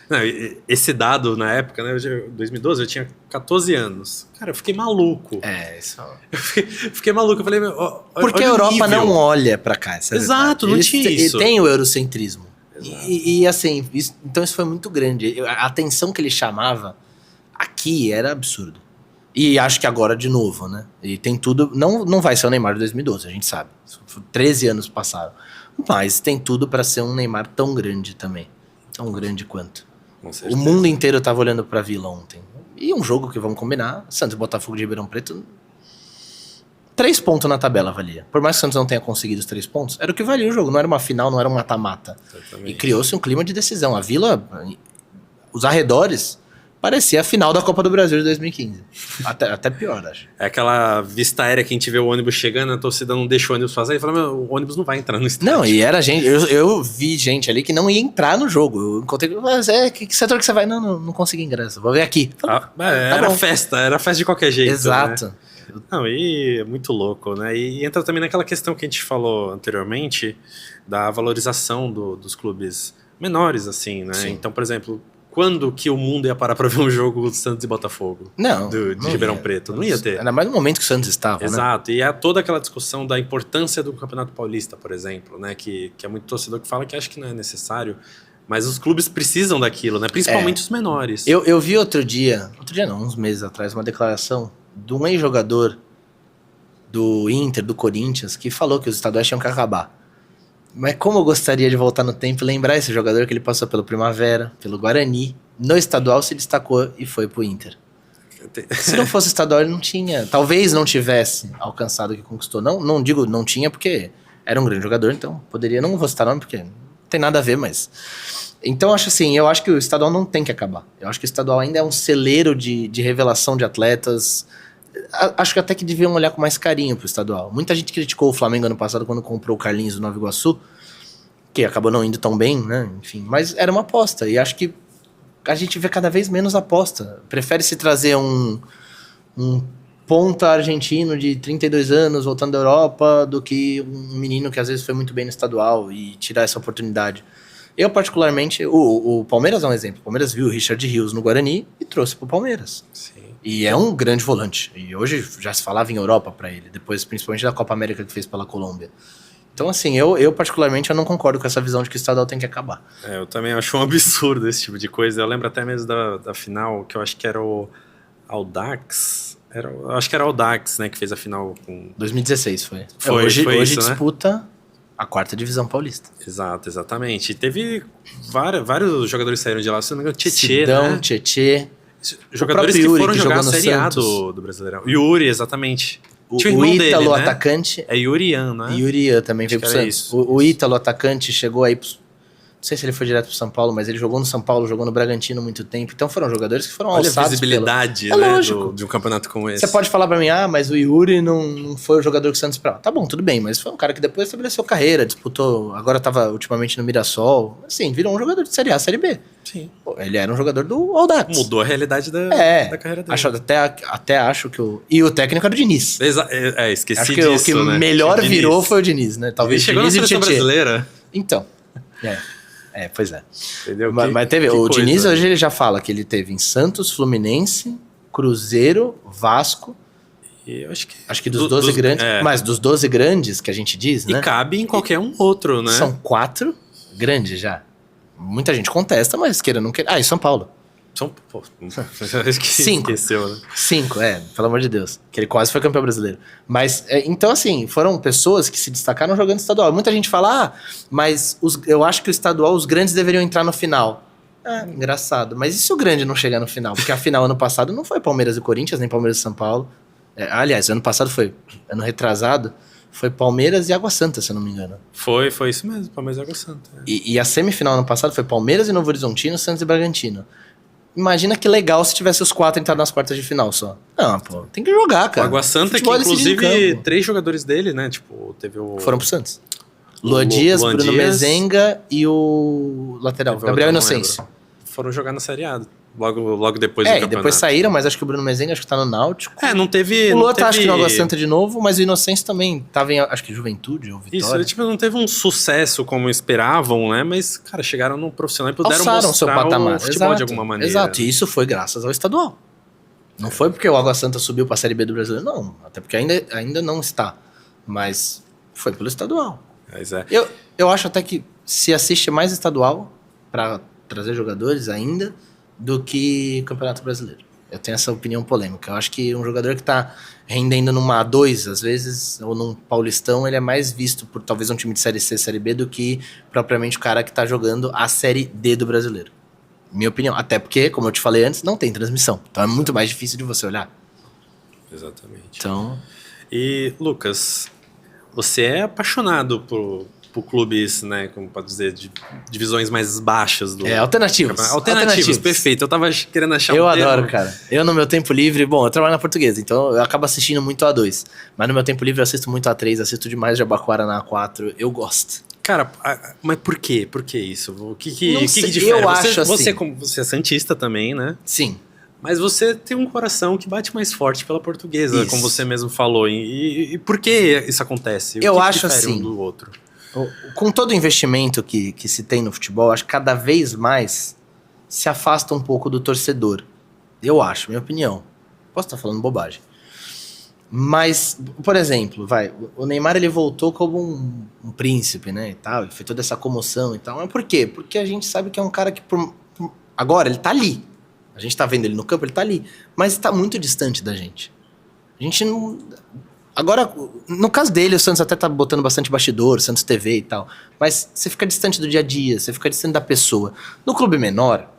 A: Não, esse dado na época, né? 2012, eu tinha 14 anos. Cara, eu fiquei maluco.
B: Isso.
A: Eu fiquei maluco. Eu falei,
B: porque a Europa não olha pra cá.
A: Exato, não tinha isso.
B: Tem o eurocentrismo. E assim, então isso foi muito grande. A atenção que ele chamava aqui era absurdo. E acho que agora de novo, né? E tem tudo. Não vai ser o Neymar de 2012, a gente sabe. 13 anos passaram. Mas tem tudo pra ser um Neymar tão grande também. Tão grande quanto. O mundo inteiro tava olhando pra Vila ontem. E um jogo que, vamos combinar, Santos e Botafogo de Ribeirão Preto, 3 pontos na tabela valia. Por mais que o Santos não tenha conseguido os 3 pontos, era o que valia o jogo. Não era uma final, não era um mata-mata. E criou-se um clima de decisão. A Vila, os arredores, parecia a final da Copa do Brasil de 2015. Até pior, acho.
A: É aquela vista aérea que a gente vê o ônibus chegando, a torcida não deixa o ônibus passar e fala, o ônibus não vai entrar no estádio.
B: Não, e era gente... Eu vi gente ali que não ia entrar no jogo. Eu encontrei... Mas que setor que você vai? Não consegui ingresso. Vou ver aqui.
A: Era festa de qualquer jeito.
B: Exato.
A: Né? Não, e é muito louco, né? E entra também naquela questão que a gente falou anteriormente, da valorização dos clubes menores, assim, né?
B: Sim.
A: Então, por exemplo... quando que o mundo ia parar pra ver um jogo do Santos e Botafogo?
B: Não.
A: De Ribeirão Preto. Não ia ter.
B: Ainda mais no momento que o Santos estava,
A: Exato. E é toda aquela discussão da importância do Campeonato Paulista, por exemplo, né? Que é muito torcedor que fala que acha que não é necessário. Mas os clubes precisam daquilo, né? Principalmente os menores.
B: Eu vi outro dia não, uns meses atrás, uma declaração de um ex-jogador do Inter, do Corinthians, que falou que os estaduais tinham que acabar. Mas como eu gostaria de voltar no tempo e lembrar esse jogador que ele passou pelo Primavera, pelo Guarani, no estadual se destacou e foi pro Inter. Se não fosse estadual, ele não tinha, talvez não tivesse alcançado o que conquistou. Não digo não tinha, porque era um grande jogador, então poderia, não vou citar nome, porque não tem nada a ver, mas... Então, eu acho que o estadual não tem que acabar. Eu acho que o estadual ainda é um celeiro de revelação de atletas. Acho que até que deviam olhar com mais carinho pro estadual. Muita gente criticou o Flamengo ano passado quando comprou o Carlinhos do Nova Iguaçu, que acabou não indo tão bem, né? Enfim, mas era uma aposta. E acho que a gente vê cada vez menos aposta. Prefere-se trazer um ponta argentino de 32 anos voltando da Europa do que um menino que às vezes foi muito bem no estadual e tirar essa oportunidade. Eu, particularmente, o Palmeiras é um exemplo. O Palmeiras viu o Richard Rios no Guarani e trouxe pro Palmeiras.
A: Sim.
B: E é um grande volante. E hoje já se falava em Europa para ele, depois principalmente da Copa América que fez pela Colômbia. Então, assim, eu particularmente eu não concordo com essa visão de que o estadual tem que acabar.
A: Eu também acho um absurdo esse tipo de coisa. Eu lembro até mesmo da final, que eu acho que era o Audax. Eu acho que era o Audax, né, que fez a final com...
B: 2016 foi.
A: Hoje
B: isso,
A: disputa...
B: Né? A 4ª divisão paulista.
A: Exato, exatamente. E teve vários jogadores que saíram de lá, se não me engano, Tietê,
B: Sidão,
A: né?
B: Tietê.
A: Jogadores que
B: Yuri,
A: foram
B: que
A: jogar a
B: jogou no
A: Série A
B: Santos.
A: do Brasileirão. Yuri, exatamente.
B: O
A: irmão
B: Ítalo,
A: dele, né?
B: atacante.
A: É Yurian, né?
B: Yuri também veio pro
A: que era
B: Santos.
A: isso.
B: O Ítalo, atacante, chegou aí pro... Não sei se ele foi direto pro São Paulo, mas ele jogou no São Paulo, jogou no Bragantino há muito tempo. Então foram jogadores que foram
A: Olha
B: alçados
A: a visibilidade,
B: pelo...
A: né,
B: lógico.
A: de um campeonato como esse.
B: Você pode falar pra mim, mas o Yuri não foi o jogador que o Santos esperava. Tá bom, tudo bem, mas foi um cara que depois estabeleceu carreira, disputou, agora tava ultimamente no Mirassol. Assim, virou um jogador de Série A, Série B.
A: Sim.
B: Pô, ele era um jogador do Audax.
A: Mudou a realidade da carreira dele.
B: Até acho que o... E o técnico era o Diniz.
A: Esqueci
B: acho que
A: disso,
B: o que
A: né?
B: melhor virou foi o Diniz, né? Talvez
A: Ele chegou na
B: Diniz
A: seleção brasileira.
B: Então, pois é.
A: Entendeu?
B: Mas teve, o Diniz hoje ele já fala que ele teve em Santos, Fluminense, Cruzeiro, Vasco.
A: E eu
B: acho que dos 12 grandes. Mas dos 12 grandes que a gente diz, né?
A: E cabe em qualquer um outro, né?
B: São 4 grandes já. Muita gente contesta, mas queira ou não queira. E São Paulo.
A: Esqueceu, né?
B: 5, pelo amor de Deus. Que ele quase foi campeão brasileiro. Mas, então assim, foram pessoas que se destacaram jogando estadual. Muita gente fala, mas eu acho que o estadual, os grandes deveriam entrar no final. Engraçado. Mas e se o grande não chegar no final? Porque a final ano passado não foi Palmeiras e Corinthians, nem Palmeiras e São Paulo. Aliás, ano passado ano retrasado, foi Palmeiras e Água Santa, se eu não me engano.
A: Foi isso mesmo, Palmeiras e Água Santa.
B: E a semifinal ano passado foi Palmeiras e Novo Horizontino, Santos e Bragantino. Imagina que legal se tivesse os 4 entrado nas quartas de final só. Não, pô, tem que jogar, cara.
A: O Água Santa, que inclusive 3 jogadores dele, né? Tipo, teve o...
B: Foram pro Santos. Luan Dias, Bruno Mezenga e o lateral, Gabriel Inocêncio.
A: Foram jogar na Série A, logo depois do campeonato.
B: E depois saíram, mas acho que o Bruno Mezenga acho que tá no Náutico.
A: Não teve...
B: O Luan tá, acho que no Água Santa de novo, mas o Inocêncio também tava em, acho que Juventude ou Vitória.
A: Isso, não teve um sucesso como esperavam, né? Mas, cara, chegaram no profissional e puderam
B: alçaram
A: mostrar
B: seu patamar.
A: o futebol de alguma maneira.
B: Exato, e isso foi graças ao estadual. Não foi porque o Água Santa subiu pra Série B do Brasileiro, não. Até porque ainda não está. Mas foi pelo estadual.
A: Mas
B: Eu acho até que se assiste mais estadual pra trazer jogadores ainda do que Campeonato Brasileiro. Eu tenho essa opinião polêmica. Eu acho que um jogador que tá rendendo numa A2, às vezes, ou num Paulistão, ele é mais visto por talvez um time de Série C, Série B, do que propriamente o cara que tá jogando a Série D do Brasileiro. Minha opinião. Até porque, como eu te falei antes, não tem transmissão. Então é muito mais difícil de você olhar.
A: Exatamente.
B: Então...
A: E, Lucas, você é apaixonado por clubes, né, como pode dizer, de divisões mais baixas do... Alternativos, perfeito. Eu tava querendo achar
B: Eu adoro, cara. Eu no meu tempo livre, bom, eu trabalho na Portuguesa, então eu acabo assistindo muito A2. Mas no meu tempo livre eu assisto muito A3, assisto demais Jabaquara na A4, eu gosto.
A: Cara, mas por quê? Por que isso? O que difere?
B: Eu acho assim...
A: Você é santista também, né?
B: Sim.
A: Mas você tem um coração que bate mais forte pela Portuguesa,
B: isso.
A: Como você mesmo falou. E por que isso acontece?
B: Eu acho assim...
A: um do outro?
B: Com todo o investimento que se tem no futebol, acho que cada vez mais se afasta um pouco do torcedor. Eu acho, minha opinião. Posso estar falando bobagem. Mas, por exemplo, o Neymar ele voltou como um príncipe, né, e tal, e foi toda essa comoção e tal. Mas por quê? Porque a gente sabe que é um cara que, agora, ele tá ali. A gente tá vendo ele no campo, ele tá ali. Mas tá muito distante da gente. A gente não... Agora, no caso dele, o Santos até tá botando bastante bastidor, Santos TV e tal. Mas você fica distante do dia a dia, você fica distante da pessoa. No clube menor,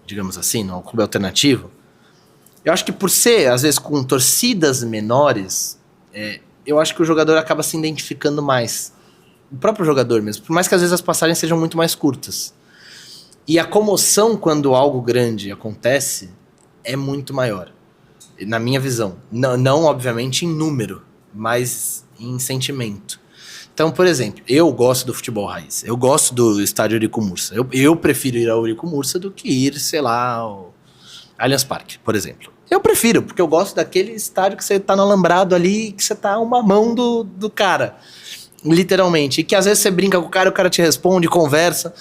B: digamos assim, no clube alternativo, eu acho que por ser, às vezes, com torcidas menores, eu acho que o jogador acaba se identificando mais. O próprio jogador mesmo. Por mais que às vezes as passagens sejam muito mais curtas. E a comoção quando algo grande acontece é muito maior. Na minha visão. Não obviamente, em número, mas em sentimento. Então, por exemplo, eu gosto do futebol raiz. Eu gosto do estádio Eurico Mursa. Eu prefiro ir ao Eurico Mursa do que ir, sei lá, ao Allianz Parque, por exemplo. Eu prefiro, porque eu gosto daquele estádio que você tá no alambrado ali, que você tá a uma mão do cara, literalmente. E que às vezes você brinca com o cara te responde, conversa.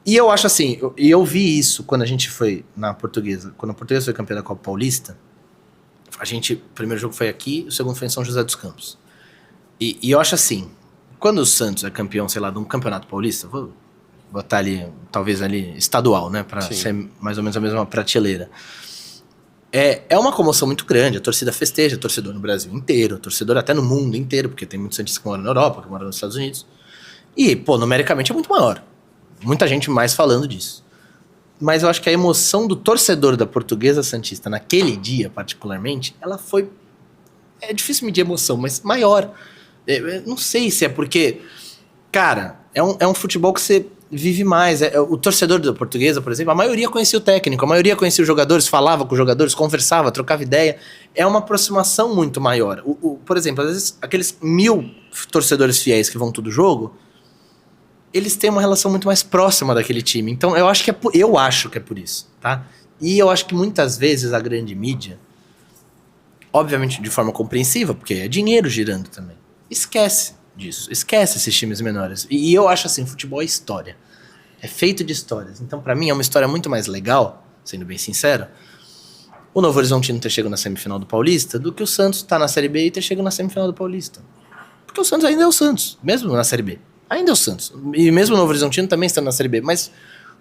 B: E eu acho assim, eu vi isso quando a gente foi na Portuguesa. Quando a Portuguesa foi campeã da Copa Paulista, o primeiro jogo foi aqui, o segundo foi em São José dos Campos. E eu acho assim, quando o Santos é campeão, sei lá, de um campeonato paulista, vou botar ali, talvez ali, estadual, né, pra ser mais ou menos a mesma prateleira. É uma comoção muito grande, a torcida festeja, torcedor no Brasil inteiro, torcedor até no mundo inteiro, porque tem muitos santistas que moram na Europa, que moram nos Estados Unidos. E, pô, numericamente é muito maior. Muita gente mais falando disso. Mas eu acho que a emoção do torcedor da Portuguesa Santista, naquele dia particularmente, ela foi... É difícil medir emoção, mas maior. Não sei se é porque... Cara, é um futebol que você vive mais. O torcedor da Portuguesa, por exemplo, a maioria conhecia o técnico, a maioria conhecia os jogadores, falava com os jogadores, conversava, trocava ideia. É uma aproximação muito maior. Por exemplo, às vezes, aqueles 1000 torcedores fiéis que vão todo jogo, eles têm uma relação muito mais próxima daquele time. Então, eu acho que é por isso, tá? E eu acho que muitas vezes a grande mídia, obviamente de forma compreensiva, porque é dinheiro girando também, esquece disso, esquece esses times menores. E eu acho assim, futebol é história. É feito de histórias. Então, pra mim, é uma história muito mais legal, sendo bem sincero, o Novo Horizontino ter chegado na semifinal do Paulista do que o Santos tá na Série B e ter chegado na semifinal do Paulista. Porque o Santos ainda é o Santos, mesmo na Série B. Ainda é o Santos. E mesmo o Novo Horizontino também está na Série B. Mas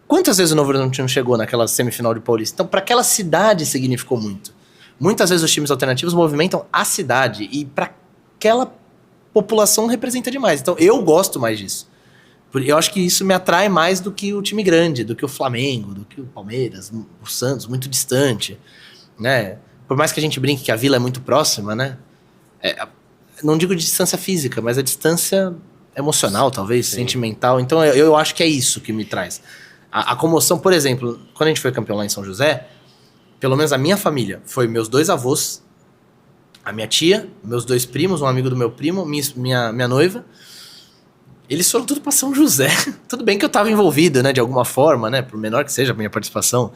B: quantas vezes o Novo Horizontino chegou naquela semifinal de Paulista? Então, para aquela cidade significou muito. Muitas vezes os times alternativos movimentam a cidade. E para aquela população representa demais. Então, eu gosto mais disso. Eu acho que isso me atrai mais do que o time grande, do que o Flamengo, do que o Palmeiras, o Santos, muito distante, né? Por mais que a gente brinque que a Vila é muito próxima, né? Não digo de distância física, mas a distância emocional, talvez, sentimental. Então, eu acho que é isso que me traz. A comoção, por exemplo, quando a gente foi campeão lá em São José, pelo menos a minha família, foi meus 2 avós, a minha tia, meus 2 primos, um amigo do meu primo, minha noiva. Eles foram tudo pra São José. Tudo bem que eu tava envolvido, né, de alguma forma, né, por menor que seja a minha participação.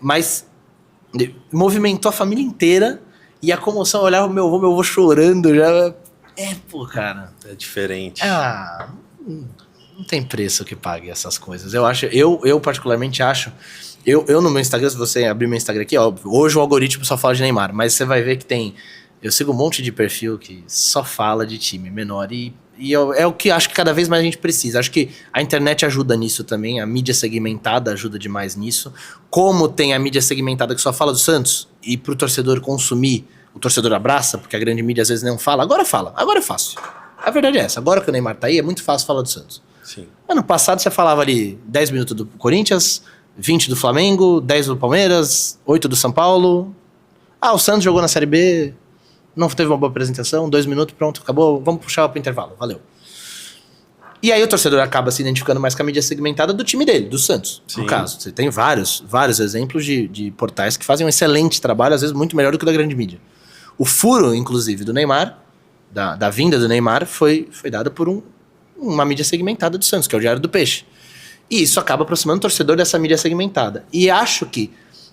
B: Mas movimentou a família inteira e a comoção, eu olhava o meu avô chorando já. Pô, cara.
A: É diferente.
B: Não tem preço que pague essas coisas. Eu particularmente acho. Eu no meu Instagram, se você abrir meu Instagram aqui, óbvio, hoje o algoritmo só fala de Neymar, mas você vai ver que eu sigo um monte de perfil que só fala de time menor e é o que acho que cada vez mais a gente precisa. Acho que a internet ajuda nisso também, a mídia segmentada ajuda demais nisso. Como tem a mídia segmentada que só fala do Santos e pro torcedor consumir, o torcedor abraça, porque a grande mídia às vezes não fala, agora é fácil. A verdade é essa, agora que o Neymar tá aí, é muito fácil falar do Santos.
A: Sim.
B: Ano passado você falava ali 10 minutos do Corinthians, 20 do Flamengo, 10 do Palmeiras, 8 do São Paulo. O Santos jogou na Série B, não teve uma boa apresentação, 2 minutos, pronto, acabou, vamos puxar pro intervalo, valeu. E aí o torcedor acaba se identificando mais com a mídia segmentada do time dele, do Santos, no caso. Você tem vários exemplos de portais que fazem um excelente trabalho, às vezes muito melhor do que o da grande mídia. O furo, inclusive, do Neymar, da vinda do Neymar, foi dado por uma mídia segmentada do Santos, que é o Diário do Peixe. E isso acaba aproximando o torcedor dessa mídia segmentada. E acho que,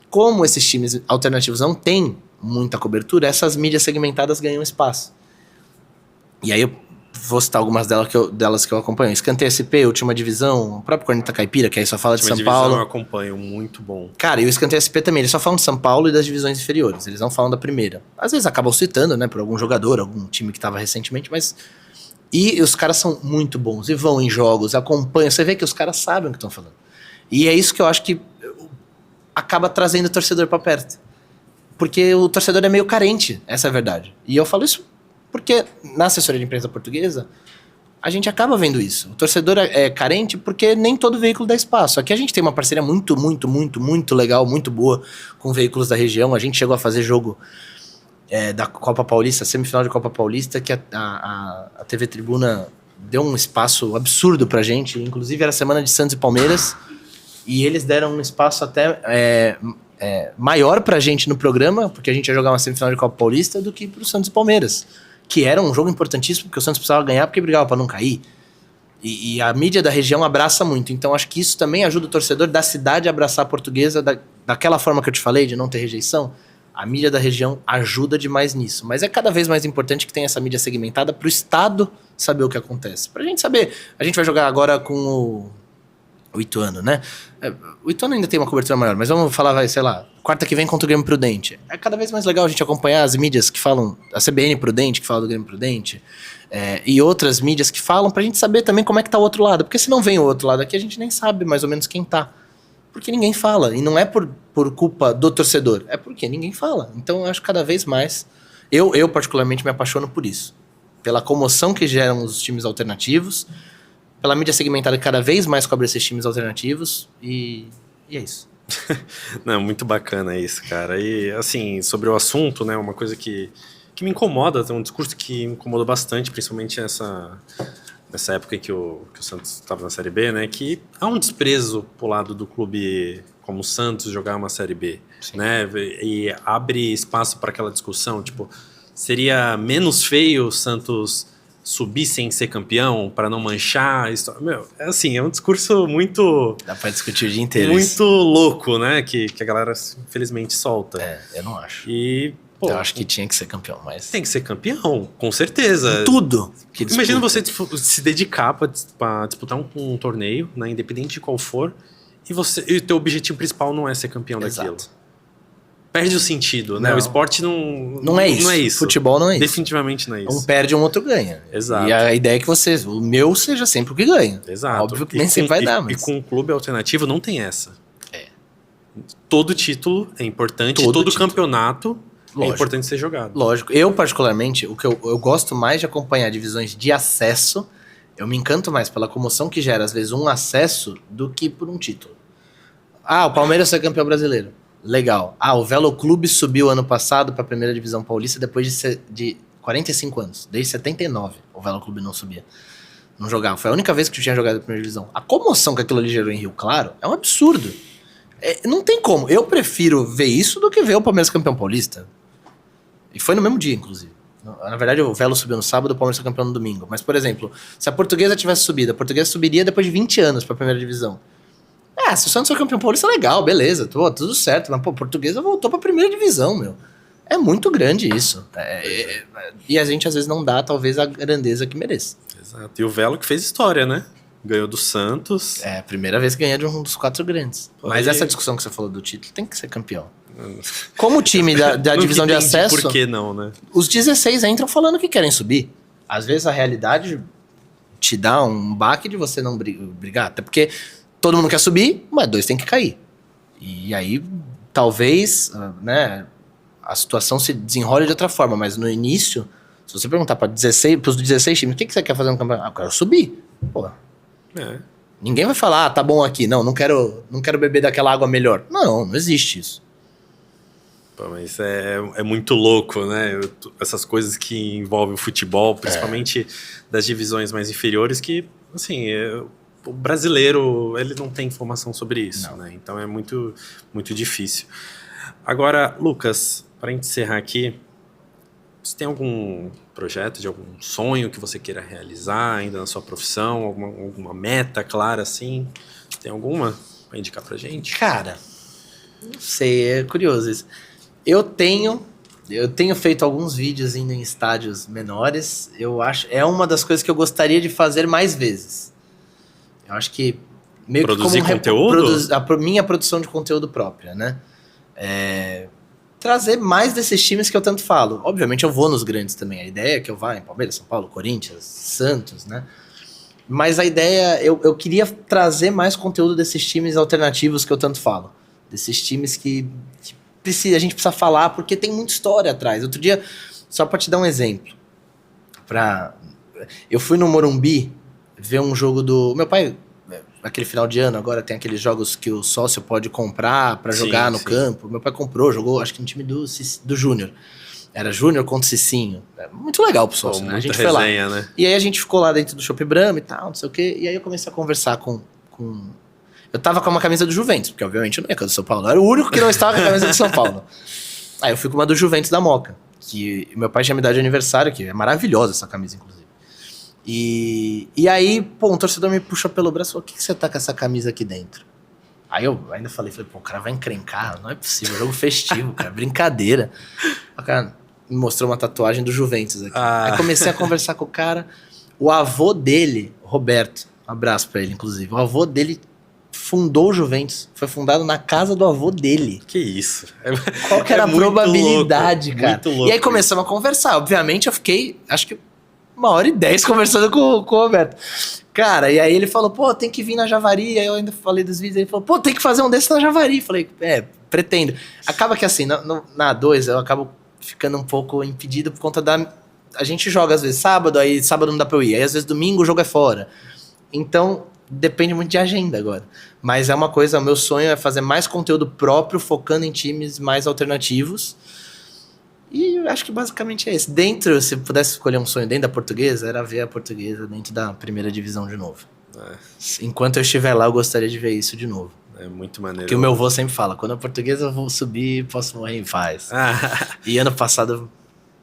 B: como esses times alternativos não têm muita cobertura, essas mídias segmentadas ganham espaço. E aí, Vou citar algumas delas que eu acompanho. Escanteio SP, Última Divisão, o próprio Corneta Caipira, que aí só fala de São Paulo.
A: Eu acompanho, muito bom.
B: Cara, e o Escanteio SP também, eles só falam de São Paulo e das divisões inferiores, eles não falam da primeira. Às vezes acabam citando, né, por algum jogador, algum time que tava recentemente, mas... E os caras são muito bons, e vão em jogos, acompanham, você vê que os caras sabem o que estão falando. E é isso que eu acho que acaba trazendo o torcedor pra perto. Porque o torcedor é meio carente, essa é a verdade. E eu falo isso porque na assessoria de imprensa portuguesa, a gente acaba vendo isso. O torcedor é carente porque nem todo veículo dá espaço. Aqui a gente tem uma parceria muito legal, muito boa com veículos da região. A gente chegou a fazer jogo da Copa Paulista, semifinal de Copa Paulista, que a TV Tribuna deu um espaço absurdo pra gente. Inclusive era semana de Santos e Palmeiras. E eles deram um espaço até maior pra gente no programa, porque a gente ia jogar uma semifinal de Copa Paulista, do que pro Santos e Palmeiras. Que era um jogo importantíssimo, porque o Santos precisava ganhar, porque brigava pra não cair. E a mídia da região abraça muito. Então acho que isso também ajuda o torcedor da cidade a abraçar a Portuguesa daquela forma que eu te falei, de não ter rejeição. A mídia da região ajuda demais nisso. Mas é cada vez mais importante que tenha essa mídia segmentada pro Estado saber o que acontece. Pra gente saber. A gente vai jogar agora com o Ituano, né? O Ituano ainda tem uma cobertura maior, mas vamos falar, sei lá, quarta que vem contra o Grêmio Prudente. É cada vez mais legal a gente acompanhar as mídias que falam, a CBN Prudente, que fala do Grêmio Prudente, e outras mídias que falam, pra gente saber também como é que tá o outro lado. Porque se não vem o outro lado aqui, a gente nem sabe mais ou menos quem tá. Porque ninguém fala. E não é por culpa do torcedor, é porque ninguém fala. Então eu acho que cada vez mais, eu particularmente me apaixono por isso. Pela comoção que geram os times alternativos, pela mídia segmentada que cada vez mais cobre esses times alternativos, e é isso.
A: Não, muito bacana isso, cara. E, assim, sobre o assunto, né, uma coisa que me incomoda, tem um discurso que me incomodou bastante, principalmente nessa época em que o Santos estava na Série B, né, que há um desprezo pro lado do clube como o Santos jogar uma Série B,
B: Sim.
A: né, e abre espaço para aquela discussão, tipo, seria menos feio o Santos subir sem ser campeão, para não manchar a história. Meu, é assim, é um discurso muito...
B: Dá pra discutir o dia inteiro.
A: Muito louco, né? Que a galera, infelizmente, solta.
B: Eu não acho.
A: E, pô...
B: Eu acho que tinha que ser campeão, mas...
A: Tem que ser campeão, com certeza.
B: Em tudo.
A: Imagina você se dedicar para disputar um torneio, né? Independente de qual for, e o teu objetivo principal não é ser campeão daquilo. Perde o sentido, né? O esporte
B: não é isso. Futebol não é isso.
A: Definitivamente não é isso.
B: Um perde, um outro ganha.
A: Exato.
B: E a ideia é que o meu seja sempre o que ganha.
A: Exato.
B: Óbvio que nem sempre vai dar, mas...
A: E com um clube alternativo não tem essa. Todo título é importante, todo campeonato é importante ser jogado.
B: Lógico. Eu, particularmente, o que eu gosto mais de acompanhar divisões de acesso, eu me encanto mais pela comoção que gera, às vezes, um acesso do que por um título. O Palmeiras foi campeão brasileiro. Legal. O Velo Clube subiu ano passado para a primeira divisão paulista depois de 45 anos. Desde 79 o Velo Clube não subia. Não jogava. Foi a única vez que eu tinha jogado a primeira divisão. A comoção que aquilo ali gerou em Rio Claro é um absurdo. Não tem como. Eu prefiro ver isso do que ver o Palmeiras campeão paulista. E foi no mesmo dia, inclusive. Na verdade, o Velo subiu no sábado, o Palmeiras foi campeão no domingo. Mas, por exemplo, se a Portuguesa tivesse subido, a Portuguesa subiria depois de 20 anos para a primeira divisão. Se o Santos for campeão paulista, legal, beleza, tudo certo. Mas, pô, a Portuguesa voltou pra primeira divisão, meu. É muito grande isso. E a gente, às vezes, não dá, talvez, a grandeza que merece.
A: Exato. E o Velo que fez história, né? Ganhou do Santos.
B: É a primeira vez que ganha de um dos 4 grandes. Mas essa discussão que você falou do título tem que ser campeão. Como time da divisão de acesso...
A: Por que não, né?
B: Os 16 entram falando que querem subir. Às vezes, a realidade te dá um baque de você não brigar. Até porque... Todo mundo quer subir, mas 2 tem que cair. E aí, talvez, né, a situação se desenrole de outra forma. Mas no início, se você perguntar para os 16 times, o que você quer fazer no campeonato? Eu quero subir. Pô. Ninguém vai falar, tá bom aqui. Não quero beber daquela água melhor. Não existe isso.
A: Pô, mas é muito louco, né? Essas coisas que envolvem o futebol, principalmente das divisões mais inferiores, que, assim... O brasileiro, ele não tem informação sobre isso, né? Então é muito, muito difícil. Agora, Lucas, para encerrar aqui, você tem algum projeto de algum sonho que você queira realizar ainda na sua profissão? Alguma meta clara, assim? Tem alguma para indicar pra gente?
B: Cara, não sei, é curioso isso. Eu tenho Eu tenho feito alguns vídeos indo em estádios menores. Eu acho... É uma das coisas que eu gostaria de fazer mais vezes. Eu acho que... Meio
A: Produzir
B: que como
A: conteúdo?
B: a minha produção de conteúdo própria, né? Trazer mais desses times que eu tanto falo. Obviamente eu vou nos grandes também. A ideia é que eu vá em Palmeiras, São Paulo, Corinthians, Santos, né? Mas a ideia... Eu queria trazer mais conteúdo desses times alternativos que eu tanto falo. Desses times que a gente precisa falar, porque tem muita história atrás. Outro dia, só pra te dar um exemplo. Eu fui no Morumbi ver um jogo do... Meu pai, naquele final de ano, agora tem aqueles jogos que o sócio pode comprar pra jogar no campo. Meu pai comprou, jogou, acho que no time do Júnior. Era Júnior contra Cicinho. Muito legal pro sócio, né? A gente
A: resenha,
B: foi lá.
A: Né?
B: E aí a gente ficou lá dentro do Shopping Brahma e tal, não sei o quê. E aí eu comecei a conversar com... Eu tava com uma camisa do Juventus, porque obviamente eu não ia com a do São Paulo. Eu era o único que não estava com a camisa do São Paulo. Aí eu fui com uma do Juventus da Moca, que meu pai tinha me dado de aniversário, que é maravilhosa essa camisa, inclusive. E aí, pô, um torcedor me puxou pelo braço e falou: o que você tá com essa camisa aqui dentro? Aí eu ainda falei, pô, o cara vai encrencar, não é possível, jogo festivo, cara, brincadeira. O cara me mostrou uma tatuagem do Juventus aqui. Aí comecei a conversar com o cara, o avô dele, Roberto, um abraço pra ele, inclusive, o avô dele fundou o Juventus. Foi fundado na casa do avô dele.
A: Que isso?
B: Qual que era a probabilidade,
A: louco,
B: cara?
A: Muito louco.
B: E aí começamos a conversar. Obviamente eu fiquei, acho que 1h10 conversando com o Roberto. Cara, e aí ele falou, pô, tem que vir na Javari. Aí eu ainda falei dos vídeos. Ele falou, pô, tem que fazer um desses na Javari. Falei, pretendo. Acaba que assim, na A2 eu acabo ficando um pouco impedido por conta da... A gente joga às vezes sábado, aí sábado não dá pra eu ir. Aí às vezes domingo o jogo é fora. Então... Depende muito de agenda agora. Mas é uma coisa, o meu sonho é fazer mais conteúdo próprio, focando em times mais alternativos. E eu acho que basicamente é isso. Dentro, se pudesse escolher um sonho dentro da Portuguesa, era ver a Portuguesa dentro da primeira divisão de novo. Enquanto eu estiver lá, eu gostaria de ver isso de novo.
A: É muito maneiro.
B: Que o meu avô sempre fala, quando a Portuguesa eu vou subir, posso morrer em paz. E ano passado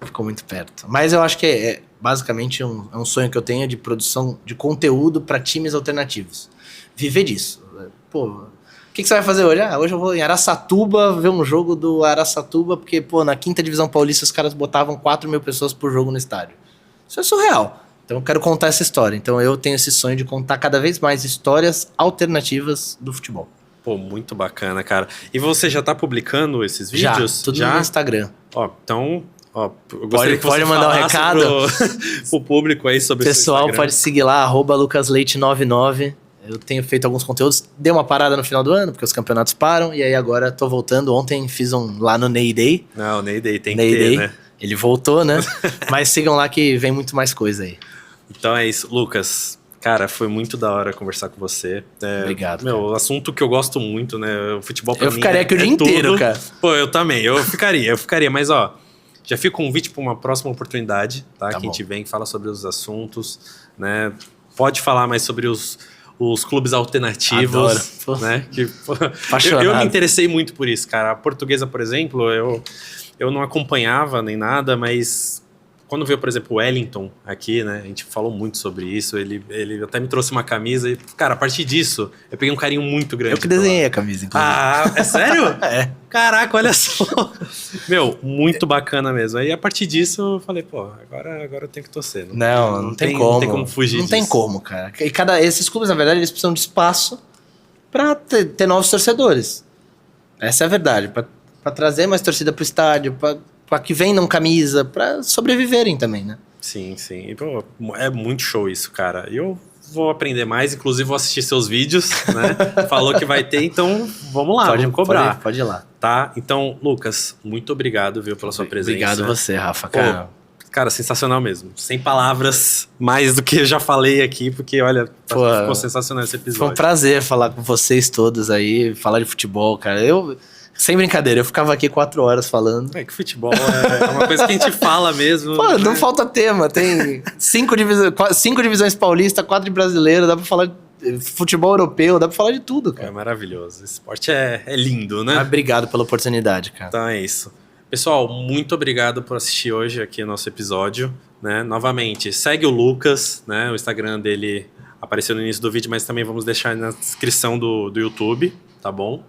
B: ficou muito perto. Mas eu acho que basicamente um sonho que eu tenho de produção de conteúdo para times alternativos. Viver disso. Pô, o que você vai fazer hoje? Hoje eu vou em Araçatuba ver um jogo do Araçatuba, porque, pô, na 5ª Divisão Paulista os caras botavam 4.000 pessoas por jogo no estádio. Isso é surreal. Então eu quero contar essa história. Então eu tenho esse sonho de contar cada vez mais histórias alternativas do futebol.
A: Pô, muito bacana, cara. E você já tá publicando esses vídeos?
B: Já, tudo no Instagram.
A: Ó, então... Ó, eu gostaria que
B: pode mandar um recado
A: pro público aí sobre
B: o pessoal pode seguir lá, @lucasleite99. Eu tenho feito alguns conteúdos. Dei uma parada no final do ano, porque os campeonatos param. E aí agora tô voltando. Ontem fiz um lá no Ney Day.
A: Não, o Ney Day tem que ter, né?
B: Ele voltou, né? Mas sigam lá que vem muito mais coisa aí.
A: Então é isso. Lucas, cara, foi muito da hora conversar com você.
B: Obrigado.
A: Meu, assunto que eu gosto muito, né? O futebol pra mim
B: ficaria aqui o dia inteiro, cara.
A: Pô, eu também. Eu ficaria. Mas, ó... Já fica o convite para uma próxima oportunidade, tá? Que a gente vem, fala sobre os assuntos, né? Pode falar mais sobre os clubes alternativos,
B: adoro.
A: Né? Que, eu me interessei muito por isso, cara. A Portuguesa, por exemplo, eu não acompanhava nem nada, mas quando veio, por exemplo, o Wellington aqui, né? A gente falou muito sobre isso. Ele até me trouxe uma camisa e, cara, a partir disso, eu peguei um carinho muito grande.
B: Eu que desenhei a camisa, inclusive.
A: Ah, é sério?
B: É.
A: Caraca, olha só. Meu, muito bacana mesmo. Aí a partir disso eu falei, pô, agora eu tenho que torcer.
B: Não tem como.
A: Não tem como fugir disso.
B: Não tem como, cara. E esses clubes, na verdade, eles precisam de espaço pra ter novos torcedores. Essa é a verdade. Pra trazer mais torcida pro estádio, pra que vendam camisa, pra sobreviverem também, né?
A: Sim. E, pô, é muito show isso, cara. E eu vou aprender mais, inclusive vou assistir seus vídeos, né? Falou que vai ter, então vamos lá, vamos cobrar.
B: Pode ir lá.
A: Tá? Então, Lucas, muito obrigado, viu, pela sua presença.
B: Obrigado você, Rafa, cara.
A: Pô, cara, sensacional mesmo. Sem palavras, mais do que eu já falei aqui, porque, olha, ficou sensacional esse episódio.
B: Foi um prazer falar com vocês todos aí, falar de futebol, cara. Sem brincadeira, eu ficava aqui 4 horas falando.
A: É que futebol é uma coisa que a gente fala mesmo.
B: Pô, não falta tema. Tem 5 divisões paulistas, 4 de brasileiro, dá pra falar de futebol europeu, dá pra falar de tudo, cara.
A: É maravilhoso. Esse esporte é lindo, né?
B: Mas obrigado pela oportunidade, cara.
A: Então é isso. Pessoal, muito obrigado por assistir hoje aqui o nosso episódio, né? Novamente, segue o Lucas, né? O Instagram dele apareceu no início do vídeo, mas também vamos deixar na descrição do YouTube, tá bom?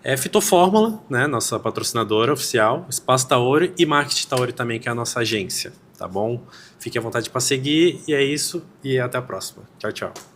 A: É Fitofórmula, né, nossa patrocinadora oficial, Espaço Taori e Marketing Taori também, que é a nossa agência, tá bom? Fique à vontade para seguir, e é isso, e até a próxima. Tchau, tchau.